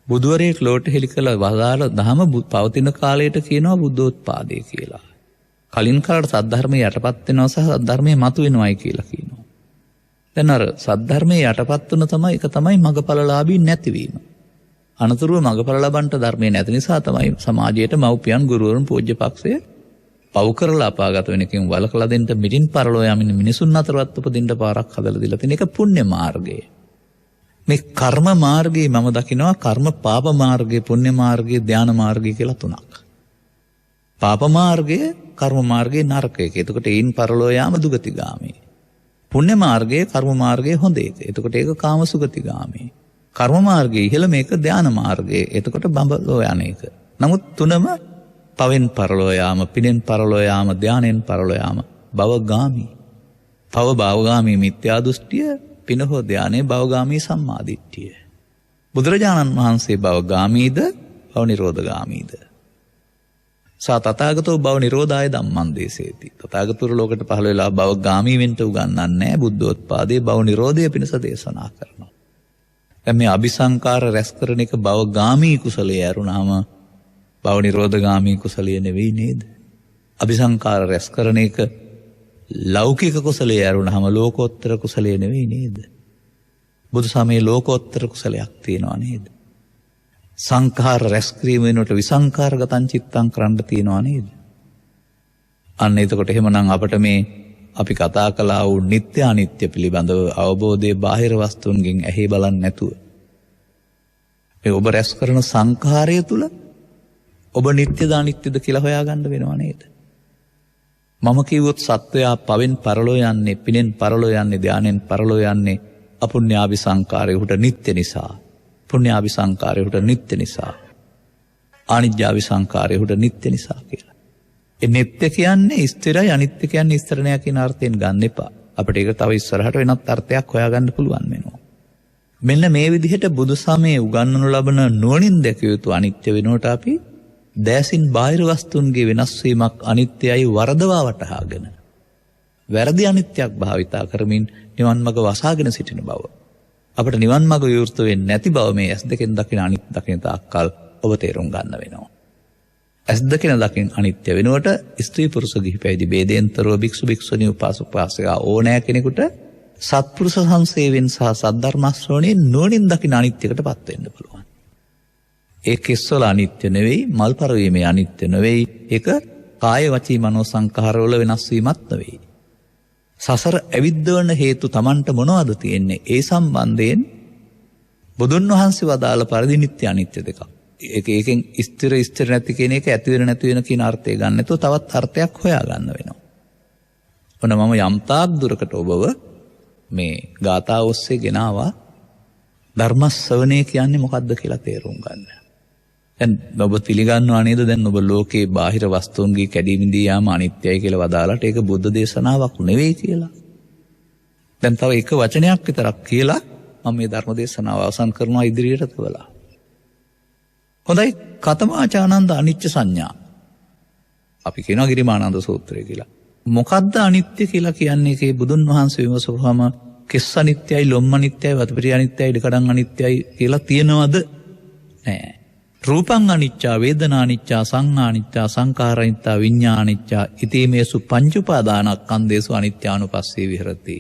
[SPEAKER 2] බුදුවරයෙක් ලෝට හෙළි කළ වදාළ ධම පවතින කාලයට කියනවා බුද්ධෝත්පාදය කියලා. කලින් කාලට සද්ධර්මයේ යටපත් වෙනවා සහ සද්ධර්මයේ මතු වෙනවයි කියලා කියනවා. දැන් අර සද්ධර්මයේ යටපත් වුණ තමයි එක තමයි මගඵලලාභී නැතිවීම. අනතුරුව මගඵල ලබන්නට ධර්මයේ නැති නිසා තමයි සමාජයට මව්පියන් ගුරුවරුන් පූජ්‍යපක්ෂය පව් කරලා අපාගත වෙන එකෙන් වළකලා දෙන්න මිරින් පරලෝ යමින් මිනිසුන් අතරවත් උපදින්න පාරක් හදලා දීලා තියෙන එක පුණ්‍ය මාර්ගය. මේ කර්ම මාර්ගයේ මම දකිනවා කර්ම පාප මාර්ගය, පුණ්‍ය මාර්ගය, ධාන මාර්ගය කියලා තුනක්. පාප මාර්ගය, කර්ම මාර්ගය නරකයක. එතකොට ඒන් පරලෝ යාම දුගතිගාමී. පුණ්‍ය මාර්ගය, කර්ම මාර්ගය හොඳ එක. එතකොට ඒක කාම සුගතිගාමී. කර්ම මාර්ගයේ ඉහළ මේක ධාන මාර්ගයේ. එතකොට බඹලෝ යන එක. නමුත් තුනම පවෙන් පරලෝ යාම, පිනෙන් පරලෝ යාම, ධානෙන් පරලෝ යාම භවගාමී. පව භවගාමී මිත්‍යා දෘෂ්ටිය, පින හෝ ධානයේ භවගාමී සම්මාදිට්ඨිය. බුදුරජාණන් වහන්සේ භවගාමීද, භව නිරෝධගාමීද? සා තථාගතෝ භව නිරෝධාය ධම්මං දේසේති. තථාගතතුරු ලෝකයට පහළ වෙලා භවගාමී වෙන්න උගන්වන්නේ නැහැ. බුද්ධෝත්පාදයේ භව නිරෝධය පිණිස දේශනා කරනවා. දැන් මේ අபிසංකාර රැස් කරන එක භවගාමී කුසලයේ ඇරුණාම භව නිරෝධගාමී කුසලයේ නෙවෙයි නේද? අபிසංකාර රැස් කරන එක ලෞකික කුසලයේ ඇරුණාම ලෝකෝත්තර කුසලයේ නෙවෙයි නේද? බුදු සමයේ ලෝකෝත්තර කුසලයක් තියෙනවා නේද? සංඛාර රැස් කිරීම වෙනුවට විසංකාරගතං චිත්තං කරන්න තියෙනවා නේද? අන්න එතකොට එහෙමනම් අපට මේ අපි කතා කළා වූ නිත්‍ය අනිත්‍ය පිළිබඳව අවබෝධයේ බාහිර වස්තුන්ගෙන් ඇහි බලන්නේ නැතුව මේ ඔබ රැස් කරන සංඛාරය තුල ඔබ නිත්‍යද අනිත්‍යද කියලා හොයාගන්න වෙනවා නේද? මම කිව්වොත් සත්වයා පවෙන් පරලෝ යන්නේ, පිනෙන් පරලෝ යන්නේ, ධානෙන් පරලෝ යන්නේ අපුඤ්ඤාභි සංකාරයට නිත්‍ය නිසා. පුඤ්ඤාභි සංකාරයට නිත්‍ය නිසා. ආනිජ්ජාභි සංකාරයට නිත්‍ය නිසා කියලා. ඒ නිත්‍ය කියන්නේ ස්ථිරයි, අනිත්‍ය කියන්නේ ස්ථිර නෑ කියන අර්ථයෙන් ගන්න එපා. අපිට ඒක තව ඉස්සරහට වෙනත් අර්ථයක් හොයාගන්න පුළුවන් වෙනවා. මෙන්න මේ විදිහට බුදු සමයේ උගන්වනු ලබන නුවණින් දැකිය යුතු අනිත්‍ය වෙනුවට අපි දැසින් බාහිර වස්තුන්ගේ වෙනස් වීමක් අනිත්‍යයි වරදවා වටහාගෙන වැරදි අනිත්‍යක් භාවිතා කරමින් නිවන් මඟ වසාගෙන සිටින බව. අපිට නිවන් මඟ විවෘත වෙන්නේ නැති බව මේ ඇස් දෙකෙන් දකින අනිත්‍ය දකින තාක්කල් ඔබ තේරුම් ගන්න වෙනවා. ඇස් දෙකෙන් දකින අනිත්‍ය වෙනුවට ස්ත්‍රී පුරුෂ ගිහි පැවිදි ભેදෙන්තරව භික්ෂු භික්ෂුණී උපාසක උපාසිකා ඕනෑ කෙනෙකුට සත්පුරුෂ සංසේවෙන් සහ සද්ධර්ම ශ්‍රවණයෙන් නුවණින් දකින අනිත්‍යයකටපත් වෙන්න පුළුවන්. ඒ කෙස්වල අනිත්‍ය නෙවෙයි, මල් පරවීමේ අනිත්‍ය නෙවෙයි, ඒක කාය වචී මනෝ සංඛාරවල වෙනස් වීමක් නෙවෙයි. සසර ඇවිද්දවන හේතු Tamanට මොනවද තියෙන්නේ? ඒ සම්බන්ධයෙන් බුදුන් වහන්සේ වදාළ පරිදි නිත්‍ය අනිත්‍ය දෙකක්. ඒකෙන් ස්ථිර නැති කියන එක ඇති වෙන නැති වෙන කියන අර්ථය ගන්න නැතුව තවත් අර්ථයක් හොයා ගන්න වෙනවා. ඔන්න මම යම්තාක් දුරකට ඔබව මේ ගාථා ඔස්සේ ගෙනාවා ධර්ම ශ්‍රවණය කියන්නේ මොකක්ද කියලා තේරුම් ගන්න. දැන් ඔබ පිළිගන්නවා නේද දැන් ඔබ ලෝකේ බාහිර වස්තුන්ගේ කැඩීමිදී යාම අනිත්‍යයි කියලා වදාලාට ඒක බුද්ධ දේශනාවක් නෙවෙයි කියලා. දැන් තව එක වචනයක් විතරක් කියලා මම මේ ධර්ම දේශනාව අවසන් කරනවා ඉදිරියට තවලා. හොඳයි, කතමාචානන්ද අනිච්ච සංඥා. අපි කියනවා ගිරිමානන්ද සූත්‍රය කියලා. මොකද්ද අනිත්‍ය කියලා කියන්නේ? ඒකේ බුදුන් වහන්සේ විමසුවාම කෙස් අනිත්‍යයි, ලොම් අනිත්‍යයි, වතුපිරි අනිත්‍යයි, ඉඩකඩම් අනිත්‍යයි කියලා තියනවද? නෑ. රූපං අනිච්චා වේදනා අනිච්චා සංඥා අනිච්චා සංඛාර අනිච්චා විඤ්ඤාණ අනිච්චා ඉතීමේසු පංච උපාදානස්කන්ධේසු අනිත්‍යානුපස්සී විහෙරති.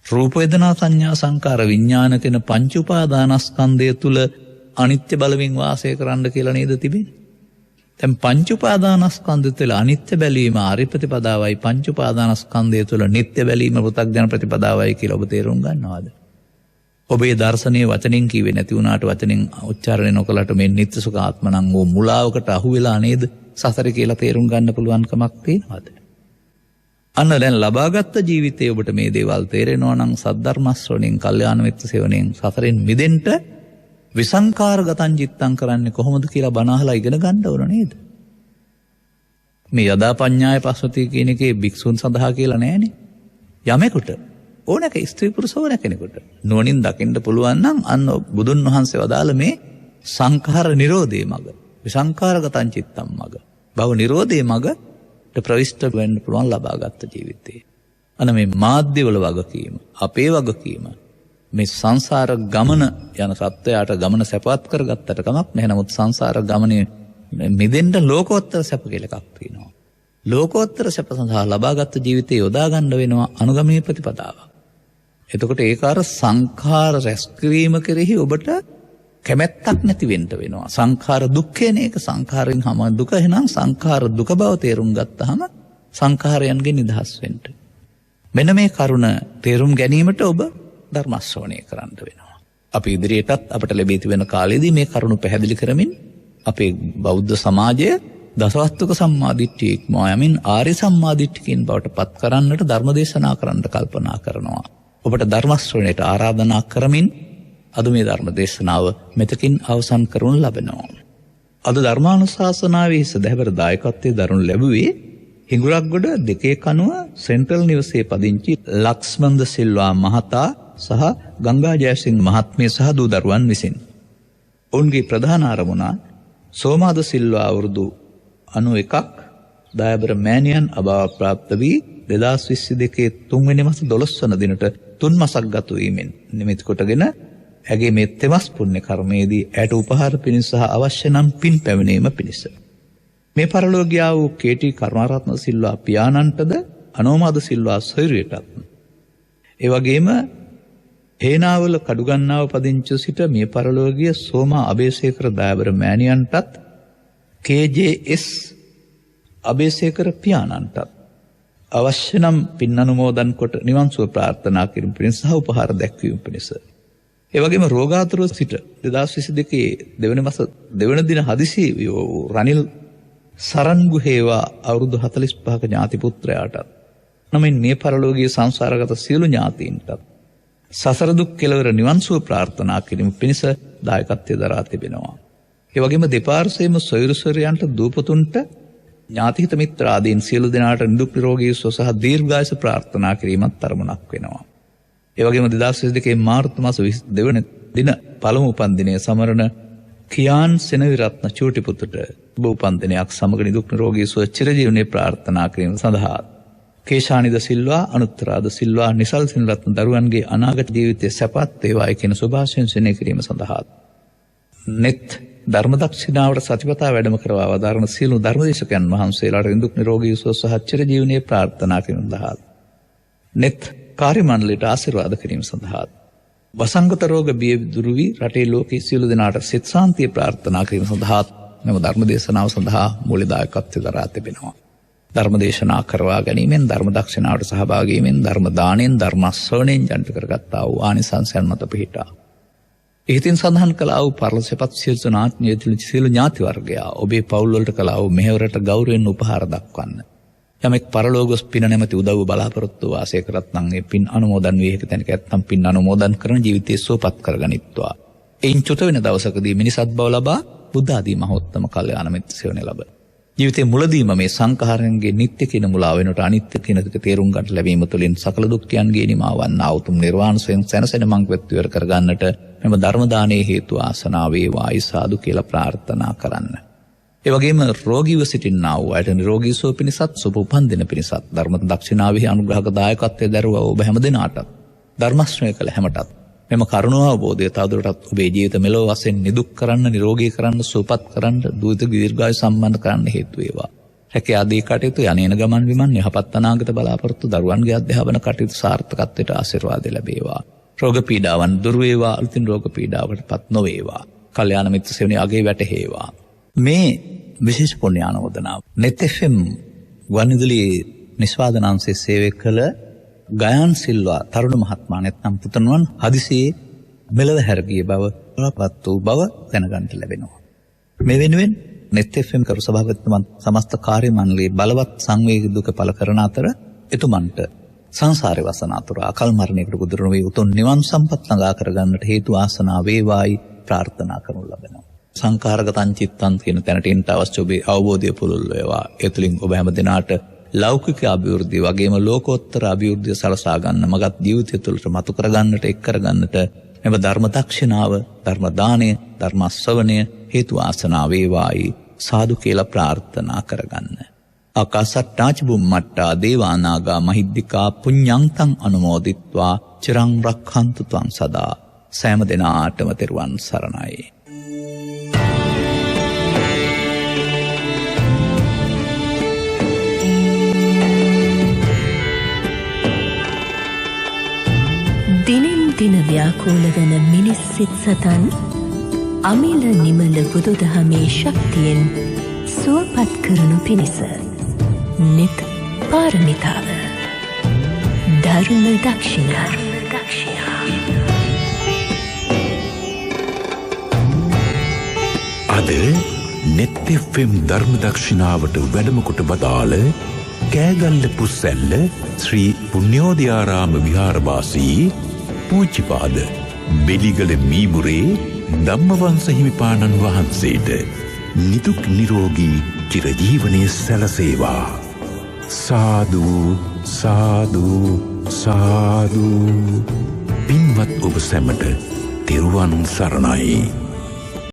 [SPEAKER 2] රූප වේදනා සංඥා සංඛාර විඤ්ඤාණ කියන පංච උපාදානස්කන්ධය තුල අනිත්‍ය බලමින් වාසය කරන්න කියලා නේද තිබෙන්නේ. දැන් පංච උපාදානස්කන්ධය තුළ අනිත්‍ය බැලීම ආර්ය ප්‍රතිපදාවයි පංච උපාදානස්කන්ධය තුළ නිට්ටය බැලීම පෘථග්ජන ප්‍රතිපදාවයි කියලා ඔබ තේරුම් ගන්නවද? ඔබේ දර්ශනීය වචනෙන් කිව්වේ නැති වුණාට වචනෙන් උච්චාරණය නොකලට මේ නිත්‍ය සුඛ ආත්ම නම් ඕ මුලාවකට අහු වෙලා නේද සසරේ කියලා තේරුම් ගන්න පුළුවන් කමක් තියෙනවද? අන්න දැන් ලබාගත් ජීවිතයේ ඔබට මේ දේවල් තේරෙනවා නම් සද්ධර්ම ශ්‍රවණයෙන් කල්යාණ මිත්‍ර සේවනයෙන් සසරෙන් මිදෙන්න විසංකාරගතං චිත්තං කරන්නේ කොහොමද කියලා බණ අහලා ඉගෙන ගන්න ඕන නේද? මේ යදා පඤ්ඤාය පස්සති කියන එකේ භික්ෂුන් සඳහා කියලා නෑනේ. යමෙකුට ඕනක ස්ත්‍රී පුරුෂ ඕන කෙනෙකුට නුවණින් දකින්න පුළුවන් නම් අන්න බුදුන් වහන්සේ වදාළ මේ සංඛාර නිරෝධයේ මඟ විසංකාරගතං චිත්තං මඟ භව නිරෝධයේ මඟට ප්‍රවිෂ්ඨ වෙන්න පුළුවන් ලබාගත් ජීවිතේ. අන්න මේ මාධ්‍යවල වගකීම අපේ වගකීම මේ සංසාර ගමන යන සත්‍යයට ගමන සැපවත් කරගත්තට කමක් නැහැ. නමුත් සංසාර ගමනේ මිදෙන්න ලෝකෝත්තර සැප කියලා එකක් තියෙනවා. ලෝකෝත්තර සැප සඳහා ලබාගත් ජීවිතේ යොදා ගන්න වෙනවා අනුගමනීය ප්‍රතිපදාව. එතකොට ඒක අර සංඛාර රැස්කිරීම කෙරෙහි ඔබට කැමැත්තක් නැති වෙන්න වෙනවා. සංඛාර දුක්ඛේන ඒක සංඛාරයෙන් හැම දුක එහෙනම් සංඛාර දුක බව තේරුම් ගත්තාම සංඛාරයන්ගෙන් නිදහස් වෙන්න. මෙන්න මේ කරුණ තේරුම් ගැනීමට ඔබ ධර්ම ශ්‍රවණය කරන්න වෙනවා. අපි ඉදිරියටත් අපට ලැබී තිබෙන කාලෙදී මේ කරුණු පැහැදිලි කරමින් අපේ බෞද්ධ සමාජය දසවස්තුක සම්මාදිට්ඨිය ඉක්මවා යමින් ආර්ය සම්මාදිට්ඨිකින් බවට පත් කරන්නට ධර්ම දේශනා කරන්න කල්පනා කරනවා. ඔබට ධර්ම ශ්‍රවණයට ආරාධනා කරමින් අද මේ ධර්ම දේශනාව මෙතකින් අවසන් කරනු ලබනවා. අද ධර්මානුශාසනාවේ සදහැවර දායකත්වයේ දරනු ලැබුවේ හිඟුරක්ගොඩ 2 සෙන්ට්‍රල් නිවසේ පදිංචි ලක්ස්මන්ද සිල්වා මහතා සහ ගංගා ජයසිංහ මහත්මිය සහ දූ දරුවන් විසින්. ඔවුන්ගේ ප්‍රධාන අරමුණ සෝමාද සිල්වා අවුරුදු 91ක් දයාබර මෑණියන් අභාව ප්‍රාප්ත වී 2022 3 වෙනි මාස 12 වන දිනට 3 මාසක් ගත වීමෙන් නිමිති කොටගෙන ඇගේ මේ තෙමස් පුණ්‍ය කර්මයේදී ඇයට උපහාර පිණිස සහ අවශ්‍ය නම් පින් පැමිණීම පිණිස මේ පරලෝකියා වූ කේටි කරුණාරත්න සිල්වා පියාණන්ටද අනෝමාද සිල්වා සොයුරියටත් ඒ වගේම හේනාවල කඩුගන්නාව පදිංචි සිට මේ පරලෝකීය සෝමා අබේසේකර දයාබර මෑණියන්ටත් KJS අබේසේකර පියාණන්ටත් අවශ්‍ය නම් පින් අනුමෝදන් කොට නිවන් සුව ප්‍රාර්ථනා කිරීම පිණිස සහ උපහාර දැක්වීම පිණිස ඒ වගේම රෝගාතුර සිට 2022 දෙවන මාස දෙවන දින හදිසි රනිල් සරන්ගු හේවා අවුරුදු 45ක ඥාති පුත්‍රයාටත් නමින් මේ පරලෝකීය සංසාරගත සියලු ඥාතීන්ටත් සසර දුක් කෙලවර නිවන් සුව ප්‍රාර්ථනා කිරීම පිණිස දායකත්වය දරා තිබෙනවා. ඒ වගේම දෙපාර්ශ්වයේම සොයුරුසොයුරියන්ට දූපතුන්ට ඥාතිහිත මිත්‍ර ආදීන් සියලු දෙනාට නිදුක් නිරෝගී සුව සහ දීර්ඝායුෂ ප්‍රාර්ථනා කිරීමත් අරමුණක් වෙනවා. ඒ වගේම 2022 මාර්තු මාස 22 වෙනි දින පළමු උපන්දිනයේ සමරන කියාන් සෙනවිරත්න චූටි පුතුට ඔබ උපන්දිනයක් සමග නිදුක් නිරෝගී සුව චිරජීවනයේ ප්‍රාර්ථනා කිරීම සඳහා කේශානිද සිල්වා අනුත්තරාද සිල්වා නිසල් සිනරත්න දරුවන්ගේ අනාගත ජීවිතයේ සැපත් වේවායි කියන සුභාශිංසනය කිරීම සඳහා net ධර්ම දක්ෂිනාවට සතිපතා වැඩම කරවා වදාරන සියලු ධර්මදේශකයන් වහන්සේලාට නිදුක් නිරෝගී සුව සහ චිරජීවනයේ ප්‍රාර්ථනා කිරීම සඳහා net කාර්ය මණ්ඩලයට ආශිර්වාද කිරීම සඳහා වසංගත රෝග බිය දුරු වී රටේ ලෝකයේ සියලු දෙනාට සිත ශාන්තිය ප්‍රාර්ථනා කිරීම සඳහා මෙම ධර්ම දේශනාව සඳහා මූලිකත්වය දරා තිබෙනවා. ධර්ම දේශනා කරවා ගැනීමෙන් ධර්ම දක්ෂිනාවට සහභාගී වීමෙන් ධර්ම දාණයෙන් ධර්ම ශ්‍රවණයෙන් ජනිත කරගත්තා වූ ආනිසංසයන් මත පිහිටා. ඉතින් සඳහන් කළා වූ පරලොවසපත් සියලු ඥාති වර්ගයා ඔබේ පවුල් වලට කළා වූ මෙහෙවරට ගෞරවයෙන් උපහාර දක්වන්න. යමෙක් පරලෝකස් පින නැමැති උදව්ව බලාපොරොත්තු වාසය කරත් නම් ඒ පින් අනුමෝදන් වේ හැකි තැනක ඇත්තම් පින් අනුමෝදන් කරන ජීවිතය සුවපත් කරගනිත්වා. එයින් චුත වෙන දවසකදී මිනිසත් බව ලබා බුද්ධ ආදී මහෝත්තම කල්යාණ මිත්‍ර සේවනය ලබ. ජීවිතේ මුලදීම මේ සංඛාරයන්ගේ නිත්‍ය කියන මුලාව වෙනට අනිත්‍ය කියන දේ තේරුම් ගන්න ලැබීම තුළින් සකල දුක්ඛයන්ගේ නිමාව වන්නා උතුම් නිර්වාණ සෙන් සැනසෙන මංගවත් විවර කර ගන්නට මෙම ධර්ම දානයේ හේතු ආසනාව වේවායි සාදු කියලා ප්‍රාර්ථනා කරන්න. ඒ වගේම රෝගීව සිටින්නා වූ අයට නිරෝගී සුව පිණිසත් සුභ උපන්දින පිණිසත් ධර්ම දක්ෂිනාවෙහි අනුග්‍රහක දායකත්වයේ දරුවා ඔබ හැම දිනාටත් ධර්ම ශ්‍රවණය කළ හැමටත් මෙම කරුණාව අවබෝධය තවදුරටත් ඔබේ ජීවිත මෙලොව වශයෙන් නිදුක් කරන්න, නිරෝගී කරන්න, සුවපත් කරන්න, දීර්ඝායු සම්බන්ධ කරන්න හේතු වේවා. රැකිය ආදී කටයුතු යන්නේන ගමන් විමන් යහපත් අනාගත බලාපොරොත්තු දරුවන්ගේ අධ්‍යාපන කටයුතු සාර්ථකත්වයට ආශිර්වාද ලැබේවා. රෝග පීඩාවන් දුර වේවා, අලුතින් රෝග පීඩාවටපත් නොවේවා. කල්යාණ මිත්‍ර සේවනයේ අගේ වැටහේවා. මේ විශේෂ පුණ්‍යානුමෝදනාව net FM වනිදුලි නිෂ්පාදනාංශයේ සේවය කළ ගයන් සිල්වා තරුණ මහත්මයා නැත්නම් පුතණුවන් හදිසියේ මෙලව හැරගිය බව ප්‍රපත් වූ බව දැනගන්නට ලැබෙනවා. මේ වෙනුවෙන් net FM කරු සභාපතිතුමන් සමස්ත කාර්ය මණ්ඩලයේ බලවත් සංවේග දුක පළ කරන අතර එතුමන්ට සංසාරේ වසන අතුර අකල් මරණයකට ගොදුරු නොවේ උතුම් නිවන් සම්පත් ළඟා කරගන්නට හේතු ආසනාව වේවායි ප්‍රාර්ථනා කරනු ලබනවා. සංකාරගතං චිත්තං කියන තැනට එන්න අවශ්‍ය ඔබේ අවබෝධය පුළුල් වේවා. ඒ තුලින් ඔබ හැම දිනාට ලෞකික අභිවෘද්ධිය වගේම ලෝකෝත්තර අභිවෘද්ධිය සලසා ගන්න මගත් ජීවිතය තුළට මතු කරගන්නට එක් කරගන්නට මෙව ධර්ම දක්ෂිනාව, ධර්ම දාණය, ධර්ම ශ්‍රවණය හේතු ආසනාව වේවායි සාදු කියලා ප්‍රාර්ථනා කරගන්න. ආකාසට්ටා ච බුම්මට්ටා දේවානාගා මහිද්దికා පුඤ්ඤන්තං අනුමෝදිත්වා චිරං රක්ඛන්තු ත්වං සදා. සෑම දිනාටම තෙරුවන් සරණයි.
[SPEAKER 3] දිනෙන් දින ව්‍යාකූල වන මිනිස් සිත් සතන් අමිල නිමල බුදුදහමේ ශක්තියෙන් සුවපත් කරනු පිණිස නිත් පාරමිතාව ධර්ම දක්ෂිනා.
[SPEAKER 1] අද net FM ධර්ම දක්ෂිනාවට වැඩම කොට වදාළ කෑගල්ල පුස්සැල්ල ශ්‍රී පුණ්‍යෝදයාරාම විහාරවාසී පූජ්‍යපාද බෙලිගල මීමුරේ ධම්මවංශ හිමිපාණන් වහන්සේට නිදුක් නිරෝගී චිරජීවනයේ සැලසේවා. සාදු සාදු සාදු. පින්වත් ඔබ සැමට තෙරුවන් සරණයි.